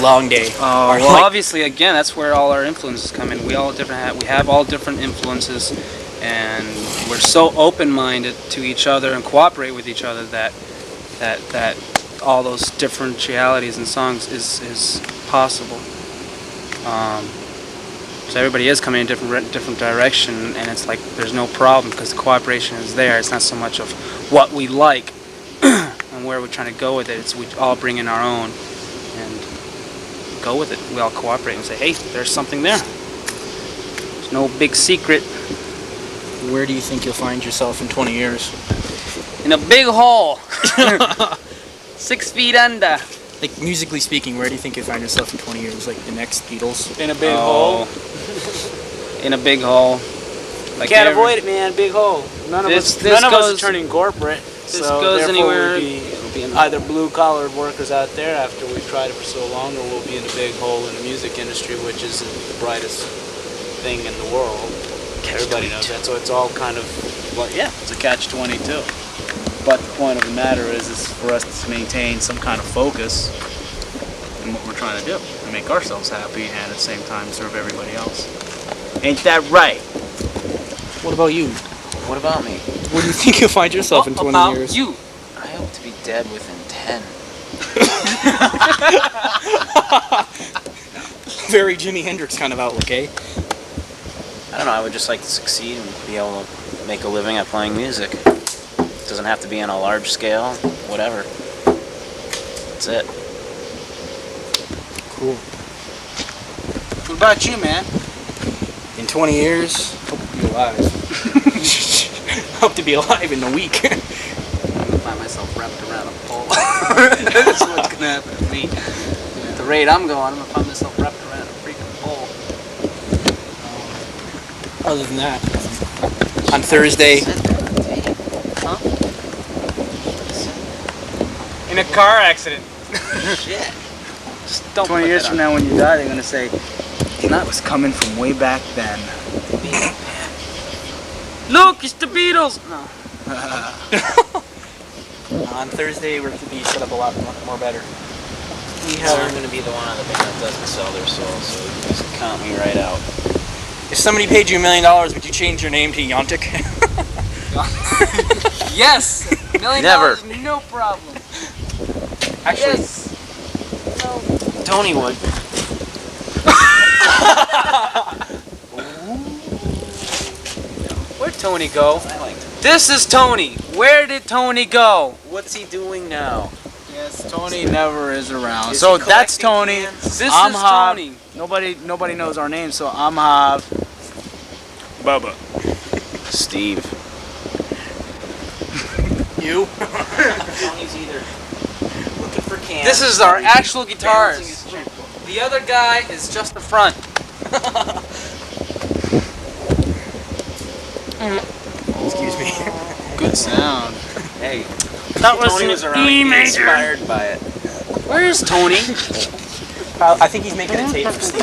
Long Day. well, like, obviously, again, that's where all our influences come in. We have all different influences, and we're so open-minded to each other and cooperate with each other that all those differentialities in songs is possible. So everybody is coming in a different direction, and it's like there's no problem because the cooperation is there. It's not so much of what we like and where we're trying to go with it. It's we all bring in our own and go with it. We all cooperate and say, hey, there's something there. There's no big secret. where do you think you'll find yourself in 20 years? In a big hole. 6 feet under. Like musically speaking, where do you think you'll find yourself in 20 years? Like the next Beatles? in a big hole. In a big hole. Like Can't avoid it, man. Big hole. None of us are turning corporate. This so goes therefore anywhere. We'll be either blue-collar workers out there after we've tried it for so long, or we'll be in a big hole in the music industry, which is the brightest thing in the world. Everybody knows that, so it's all kind of, well, yeah, it's a catch-22. But the point of the matter is for us to maintain some kind of focus in what we're trying to do, and make ourselves happy, and at the same time serve everybody else. Ain't that right? What about you? What about me? Where do you think you'll find yourself in 20 years? You. I hope to be dead within 10. Very Jimi Hendrix kind of outlook, eh? I don't know, I would just like to succeed and be able to make a living at playing music. It doesn't have to be on a large scale, whatever. That's it. Cool. What about you, man? In 20 years, hope to be alive. Hope to be alive in a week. I'm gonna find myself wrapped around a pole. That's what's gonna happen to me. At the rate I'm going, I'm gonna find myself wrapped around a freaking pole. Other than that, on Thursday, Huh? In a car accident. Shit. Just don't 20 put years that from on. now when you die, they're going to say, And that was coming from way back then. Look, it's the Beatles. No. On Thursday, we're going to be set up a lot more better. I'm going to be the one on the band that doesn't sell their soul, so you just count me right out. If somebody paid you $1 million, would you change your name to Yontic? Yes. $1 million, Never. no problem. Actually, Yes. Tony would. Where'd Tony go? I liked him. This is Tony. Where did Tony go? What's he doing now? Yes, Tony never is around. Is So he that's collecting Tony. cans? This I'm is Hav. Tony. Nobody knows our names, so I'm Hav. Bubba. Steve. you? Tony's either looking for cans. This is our or he's actual balancing guitars. his checkbook. The other guy is just the front. Excuse me. Good sound. Hey, That Tony was around. He inspired by it. Where's Tony? I think he's making a tape for Steve.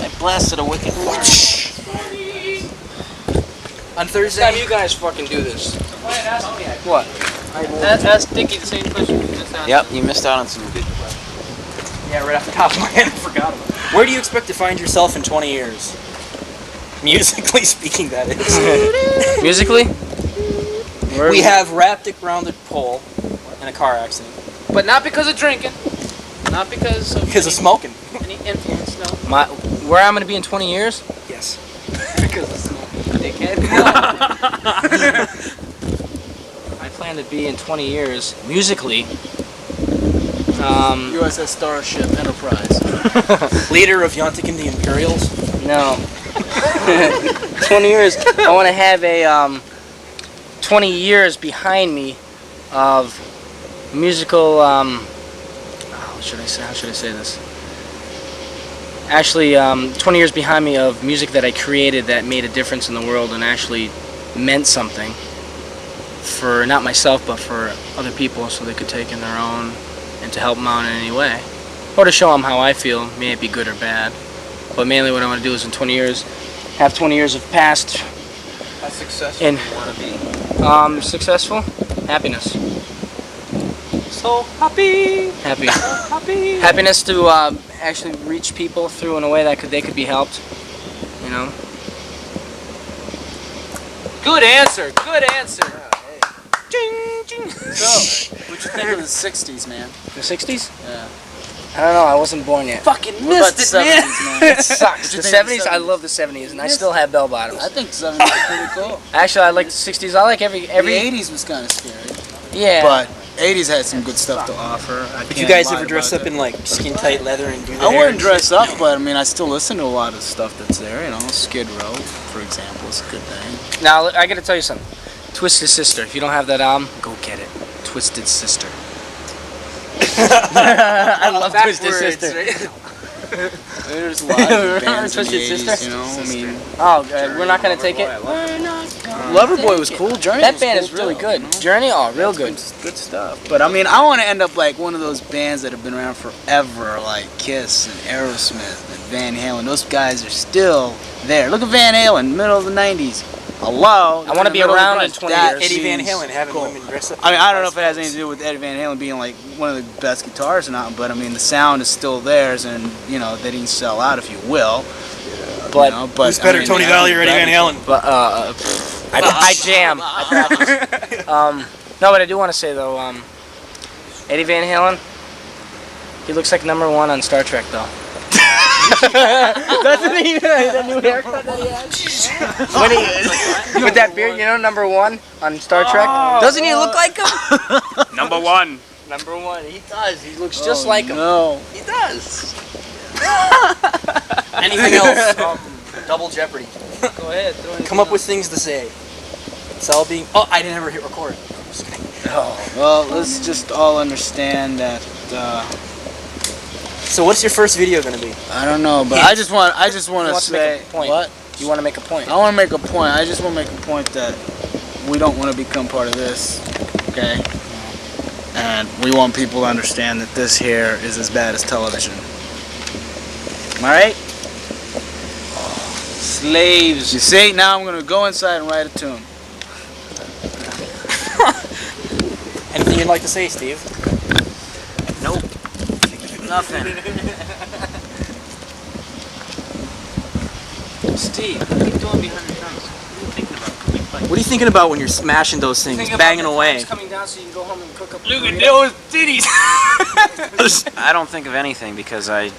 I blasted a wicked fart. On Next time Thursday, you guys fucking do this. What? Ask Dickie the same question you just asked. Yep, you missed out on some good. yeah, right off the top of my head, I forgot about it. Where do you expect to find yourself in 20 years? Musically speaking, that is. Musically? We have wrapped a grounded pole in a car accident. But not because of drinking. Not because of Because of smoking. any influence, no. Where I'm gonna be in 20 years? Yes. Because of smoking. Dickhead. I plan to be in 20 years musically. USS Starship Enterprise. Leader of Yontic and the Imperials. No. 20 years. I want to have a 20 years behind me of musical. How should I say this? Actually, 20 years behind me of music that I created that made a difference in the world and actually meant something for not myself but for other people, so they could take in their own and to help them out in any way, or to show them how I feel. May it be good or bad. But mainly what I want to do is in 20 years, have 20 years of past. How successful And do you want to be? successful, happiness. So happy. Happy. Happy. Happiness to actually reach people through in a way that they could be helped. You know. Good answer. Good answer. So, what'd you think of the 60s, man? The 60s? Yeah. I don't know. I wasn't born yet. Fucking missed it, man. It sucks. The What'd you think of 70s, the I 70s? love the 70s, and I still have bell bottoms. I think 70s are pretty cool. Actually, I like the 60s. I like every. The 80s was kind of scary. Yeah. But 80s had some good stuff to offer. Did you guys ever dress up in like skin tight leather and do the I hair wouldn't and dress up, but I mean, I still listen to a lot of stuff that's there. You know, Skid Row, for example, is a good thing. Now I gotta tell you something. Twisted Sister. If you don't have that album, go get it. Twisted Sister. I love Twisted Sister. There's a lot of bands in the Twisted 80s, Sister? you know. I mean, Oh, we're not gonna take it. Loverboy was cool. Journey. That was band cool is really too, good. you know? Journey, oh, real good. Good stuff. But I mean, I want to end up like one of those bands that have been around forever, like Kiss and Aerosmith and Van Halen. Those guys are still there. Look at Van Halen, middle of the 90s. Hello. I want to be around in 20 That years. Eddie Van seems Halen having cool. women dress up. I mean, I don't know if it has anything to do with Eddie Van Halen being like one of the best guitarists or not, but I mean, the sound is still theirs, and you know, they didn't sell out, if you will. But You know, but Who's better, I mean, Tony I Valley think or Eddie Van that- Halen? But I jam. No, but I do want to say though, Eddie Van Halen, he looks like #1 on Star Trek though. Doesn't he? That new haircut that he has. When he with that beard, you know, #1 on Star Trek. Doesn't he look like him? Number one. #1. He does. He looks just like him. No. He does. Anything else? Double Jeopardy. Go ahead. Come up with things to say. It's all being. Oh, I didn't ever hit record. Just kidding. Well, let's just all understand that. So what's your first video gonna be? I don't know, but I just want to wants to make say a point. what. You want to make a point? I want to make a point. I just want to make a point that we don't want to become part of this, okay? And we want people to understand that this here is as bad as television. Am I right? Slaves. You see, now I'm gonna go inside and write a tune. Anything you'd like to say, Steve? Nope. Nothing. Steve, what are you doing behind the drums? What are you thinking about? What are you thinking about when you're smashing those things, banging away? Coming down so you can go home and cook up. Look at those titties. I don't think of anything because I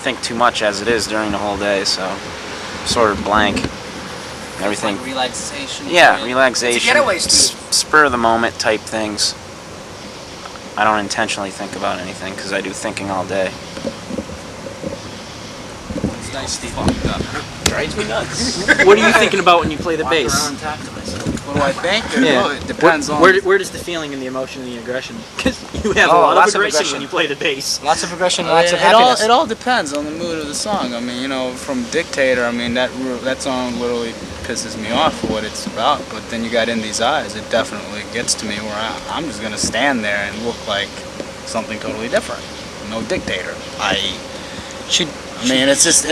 think too much as it is during the whole day, so I'm sort of blank. Everything. Like relaxation. Yeah, relaxation. It's a getaway, Steve. Spur of the moment type things. I don't intentionally think about anything because I do thinking all day. It's nice, Steve. Drives me nuts. What are you thinking about when you play the bass? Talk to myself. What do I think? Yeah. Well, it depends on. Where does the feeling and the emotion and the aggression? Because you have a lot lots of of aggression aggression. when you play the bass. Lots of aggression, lots of it all happiness. it all depends on the mood of the song. I mean, you know, from Dictator, I mean that song literally pisses me off for what it's about. But then you got In These Eyes, it definitely gets to me where I'm just gonna stand there and look like something totally different. No Dictator. I mean, it's just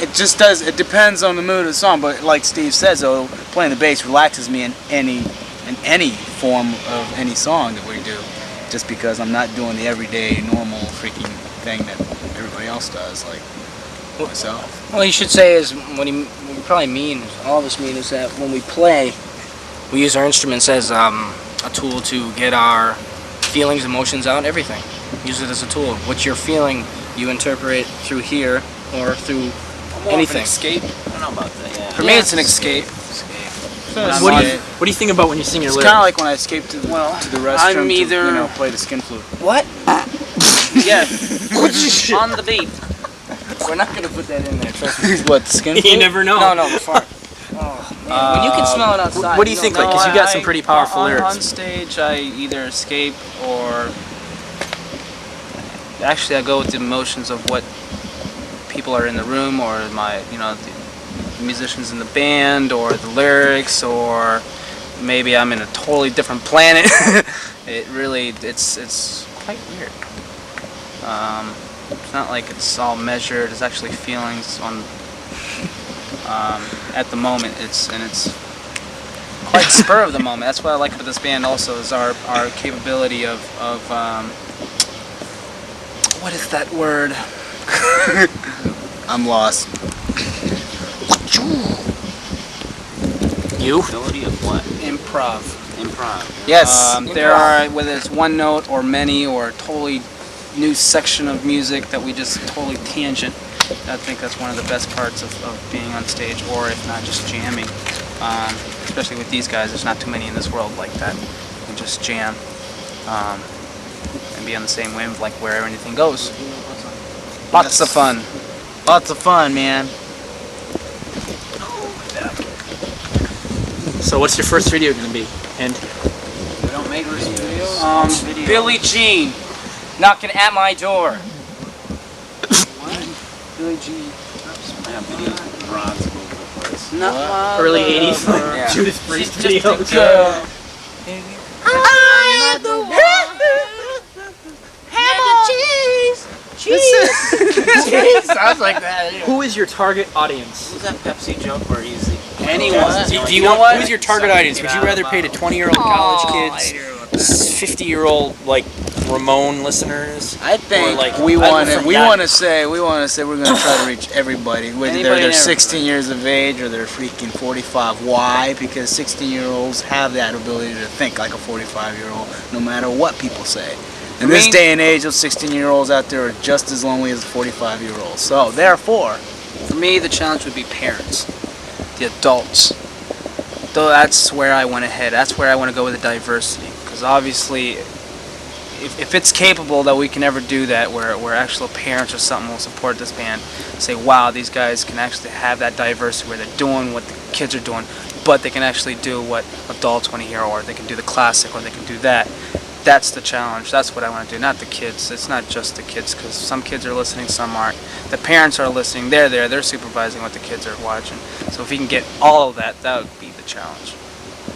it just does. It depends on the mood of the song. But like Steve says, though, playing the bass relaxes me in any form of any song that we do. Just because I'm not doing the everyday normal freaking thing that everybody else does, like myself. What you should say is what you probably mean, all of us mean, is that when we play, we use our instruments as a tool to get our feelings, emotions out, everything. Use it as a tool. What you're feeling, you interpret through here or through anything. Escape. I don't know about that. Yeah. For me, it's an escape. What do you think about when you sing your It's lyrics? kind of like when I escape to the restroom I'm to, either- you know, play the skin flute. What? Yeah. On the beat. We're not going to put that in there, trust me. What, the skin flute? You never know. No, the fart. Oh, man. When you can smell it outside. What do you think? Like, because you got some pretty powerful on lyrics. stage, I either escape or actually I go with the emotions of what people are in the room, or my, you know, the musicians in the band, or the lyrics, or maybe I'm in a totally different planet. It's quite weird. It's not like it's all measured. It's actually feelings on at the moment. It's quite spur of the moment. That's what I like about this band also, is our capability of what is that word? I'm lost. You? Ability of what? Improv. Improv. Yes. There are, whether it's one note or many or a totally new section of music that we just totally tangent. I think that's one of the best parts of being on stage, or if not just jamming. Especially with these guys, there's not too many in this world like that. You can just jam and be on the same wave, like wherever anything goes. Lots of fun. Lots of fun, man. So what's your first video going to be? And We don't make videos. Videos. Billie Jean knocking at my door. Billie Jean. I have videos with rods all over the place. early 80s, like Yeah. Judas Priest videos. Sounds like that. Who is your target audience? Who's that Pepsi joke where he's Anyone. Do you want? Who's your target audience? Would you rather pay to 20-year-old college kids, 50-year-old like Ramon listeners? I think Or, like, we I want don't to. We forget. want to say we're going to try to reach everybody, whether Anybody they're and 16 years of age or they're freaking 45. Why? Because 16-year-olds have that ability to think like a 45-year-old, no matter what people say. In this day and age, those 16-year-olds out there are just as lonely as 45-year-olds. So therefore, For me, the challenge would be parents, the adults. Though that's where I want to head. That's where I want to go with the diversity. Because obviously, if it's capable that we can ever do that, where actual parents or something will support this band, say, wow, these guys can actually have that diversity where they're doing what the kids are doing, but they can actually do what adults want to hear, or they can do the classic, or they can do that. That's the challenge. That's what I want to do, not the kids. It's not just the kids, because some kids are listening, some aren't. The parents are listening. They're there. They're supervising what the kids are watching. So if we can get all of that, that would be the challenge.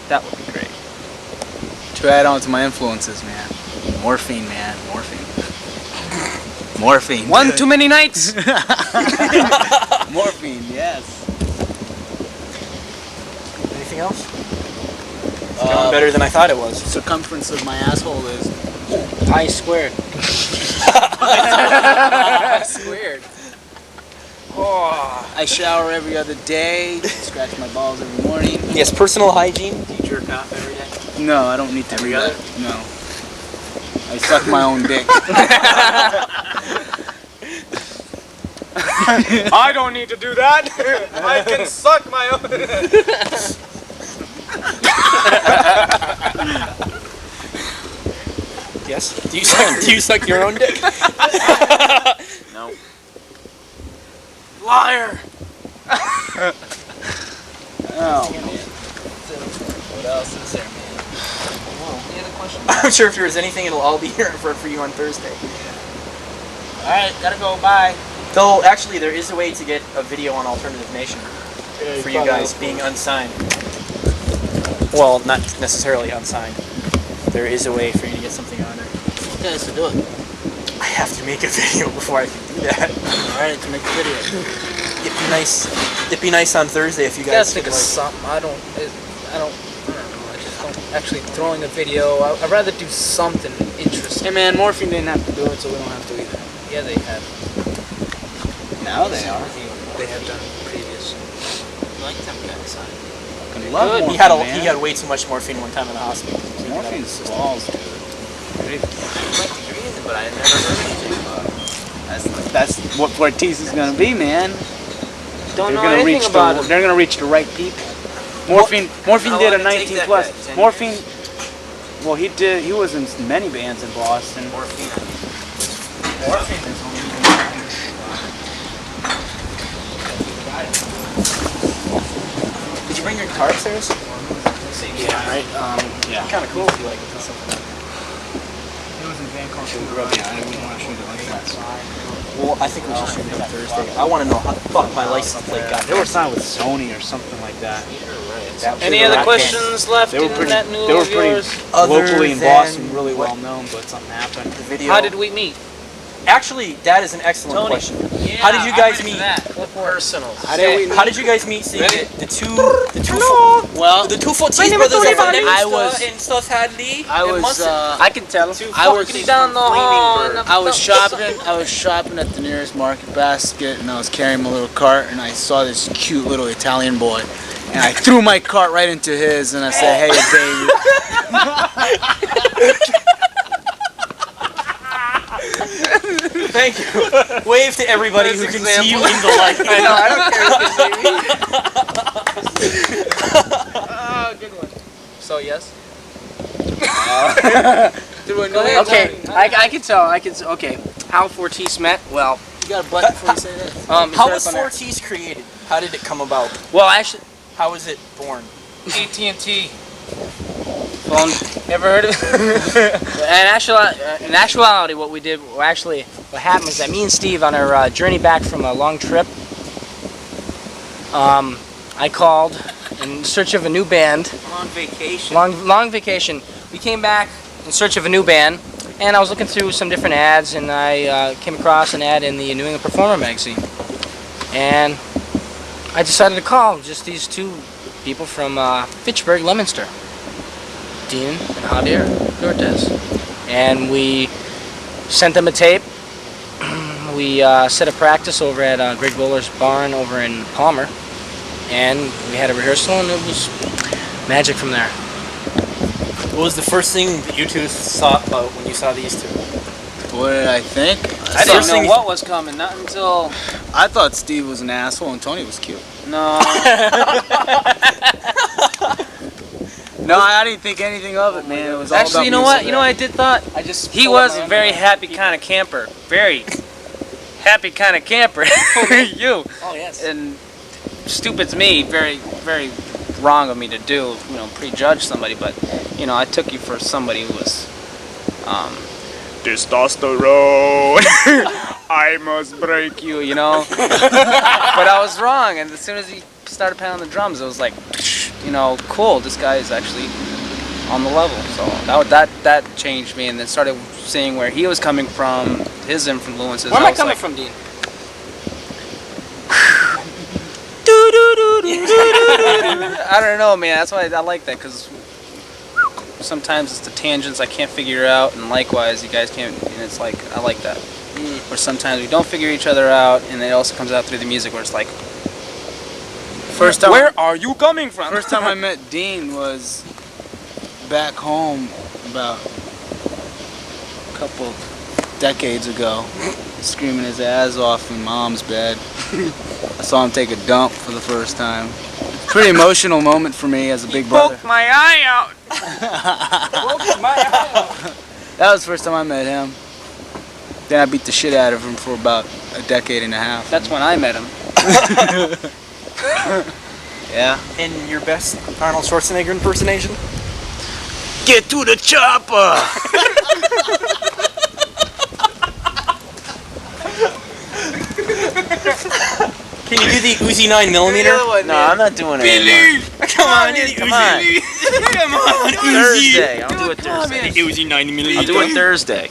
That would be great. to add on to my influences, man. Morphine, man. Morphine. Morphine. One too many nights. Morphine, yes. Anything else? It's going better than I thought it was. Circumference of my asshole is Pi squared. squared. Oh, I shower every other day. Scratch my balls every morning. Yes, personal hygiene. Do you jerk off every day? No, I don't need to do that. No. I suck my own dick. I don't need to do that. I can suck my own. Yes. Do you suck your own dick? No. Liar. Oh. What else is there, man? Any other questions? I'm sure if there's anything, it'll all be here for you on Thursday. Alright, gotta go, bye. Though, actually, there is a way to get a video on Alternative Nation for you guys being unsigned. Well, not necessarily unsigned. There is a way for you to get something on there. You guys to do it. I have to make a video before I can do that. Alright, to make a video. It'd be nice on Thursday if you guys think could, of like, something. I don't know. I just don't actually throwing a video. I'd rather do something interesting. Hey man, Morphine didn't have to do it, so we don't have to either. Yeah, they have. Now they are. They have done previous. Like them guys. I love Good. morphine, He man. had way too much morphine one time in the hospital. Morphine's balls, dude. But I never heard of it. That's what Fortis is gonna be, man. Don't They're know gonna anything reach about the. it. They're gonna reach the right people. Morphine How did long a did it take 19 that plus. guy? 10 Morphine. Well, he did. He was in many bands in Boston. Morphine. Did you bring your guitar upstairs? Yeah, right. Yeah. Kind of cool if you like it. It was in a band called Grubby. I didn't want to shoot it like that. Well, I think we should shoot it on Thursday. I want to know how the fuck my license plate got. They were signed with Sony or something like that. Any other questions left They were in pretty. that news They were of pretty yours? locally in Other Boston, than really what- well known, but something happened. The video. How did we meet? Actually, that is an excellent Tony. question. How did you guys meet? Personal. How did we How did you guys meet? Seeing the two Well, the two Fortis brothers Tony, that I was- in South Hadley. I was. I can tell. I was down the hall. I was shopping. I was shopping at the nearest market basket, and I was carrying my little cart, and I saw this cute little Italian boy, and I threw my cart right into his, and I said, "Hey, baby." Thank you. Wave to everybody who can see you in the light. I know. I don't care if you see me. Oh, good one. So yes. Okay, I can tell. Okay, how Fortis met? Well, You got a button before you say that? How was Fortis created? How did it come about? well, actually, How was it born? AT&T. Phone. Ever heard of it? In actuality, what we did, what happened was that me and Steve, on our journey back from a long trip, I called in search of a new band. On vacation. Long vacation. We came back in search of a new band, and I was looking through some different ads, and I came across an ad in the New England Performer magazine, and I decided to call just these two people from Fitchburg, Leominster, Dean and Javier Cortez, and we sent them a tape. We set a practice over at Greg Bowler's barn over in Palmer, and we had a rehearsal, and it was magic from there. What was the first thing that you two saw when you saw these two? What did I think? I didn't know what was coming. Not until. I thought Steve was an asshole and Tony was cute. No. No, I didn't think anything of it, man. It was all Actually, you know about what? You know what I did thought? He was a very happy kind of camper. Very happy kind of camper. You. Oh yes. And stupid's me. Very, very wrong of me to do. You know, prejudge somebody. But you know, I took you for somebody who was. Testosterone. I must break you. You know. But I was wrong. And as soon as he started pounding the drums, it was like, you know, cool. This guy is actually on the level. So that changed me, and then started seeing where he was coming from, his influences. Where am I was coming like, from, Dean? I don't know, man. That's why I like that, because sometimes it's the tangents I can't figure out, and likewise, you guys can't. And it's like I like that. Or sometimes we don't figure each other out, and it also comes out through the music, where it's like, First time, where are you coming from? first time I met Dean was back home about a couple decades ago, screaming his ass off in Mom's bed. I saw him take a dump for the first time. Pretty emotional moment for me as a big brother. Poke my eye out. That was the first time I met him. Then I beat the shit out of him for about a decade and a half. That's when I met him. Yeah. And your best Arnold Schwarzenegger impersonation? Get to the chopper! Can you do the Uzi 9mm? No, I'm not doing it anymore. Come on, do the Come Uzi. on. Come on, Thursday. I'll do it Thursday. Uzi 9mm. I'll do it Thursday.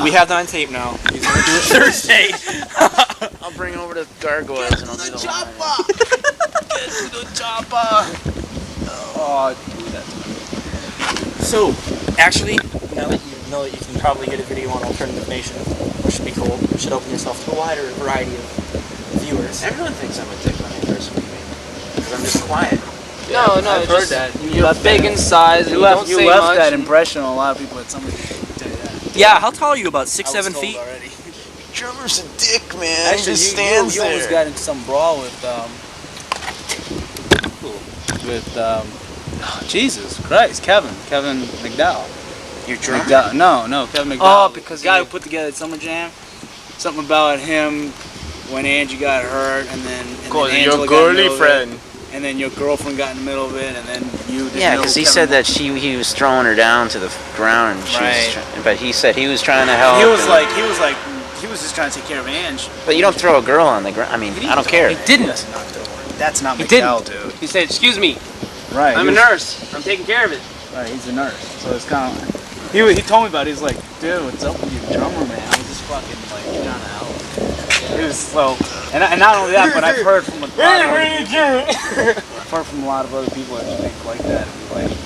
We have that on tape now. He's gonna do it Thursday. I'll bring over the gargoyles and I'll do the chopper. Get to the chopper! Oh, dude, that's So, actually, now that you know that you can probably get a video on Alternative Nation, which should be cool, you should open yourself to a wider variety of viewers. Everyone thinks I'm a dick when they first meet me. Because I'm just quiet. No, I've heard that. You're big in size. And You you left, don't say left much, that and- impression on a lot of people that somebody tell you that. Yeah, how tall are you? About I 6, was 7 told feet? already. Drummer's a dick, man. Actually, you almost got into some brawl with Jesus Christ, Kevin McDowell. Your drummer? No, Kevin McDowell. Oh, because the guy he- who put together Summer Jam. Something about him when Angie got hurt, and then Angela got in the middle of it, and then your girlfriend got in the middle of it, and then you. didn't Yeah, know because he Kevin said that he was throwing her down to the ground, and she Right. was but he said he was trying to help. He was and- like, he was just trying to take care of Ange. But you don't throw a girl on the ground. I mean, I don't care. He didn't. That's not He McDowell, dude. He said, "Excuse me, Right. I'm a nurse. I'm taking care of it." Right, he's a nurse, so it's kind of. He told me about it. He's like, dude, what's up with your drummer, man? I was just fucking like trying to help. It was so, and not only that, but I've heard from a lot of other people. I've heard from a lot of other people that think like that and be like,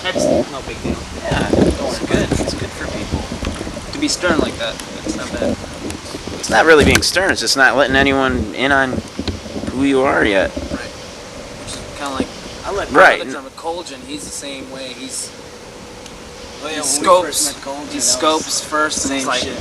That's no big deal. It's good. It's good for people. to be stern like that. It's not bad. It's not really being stern. It's just not letting anyone in on who you are yet. Kind of like I let Right. my other drummer Colgan. He's the same way. He's oh yeah, he when we scopes. first met Colton, He that was scopes first, and same he's like, shit.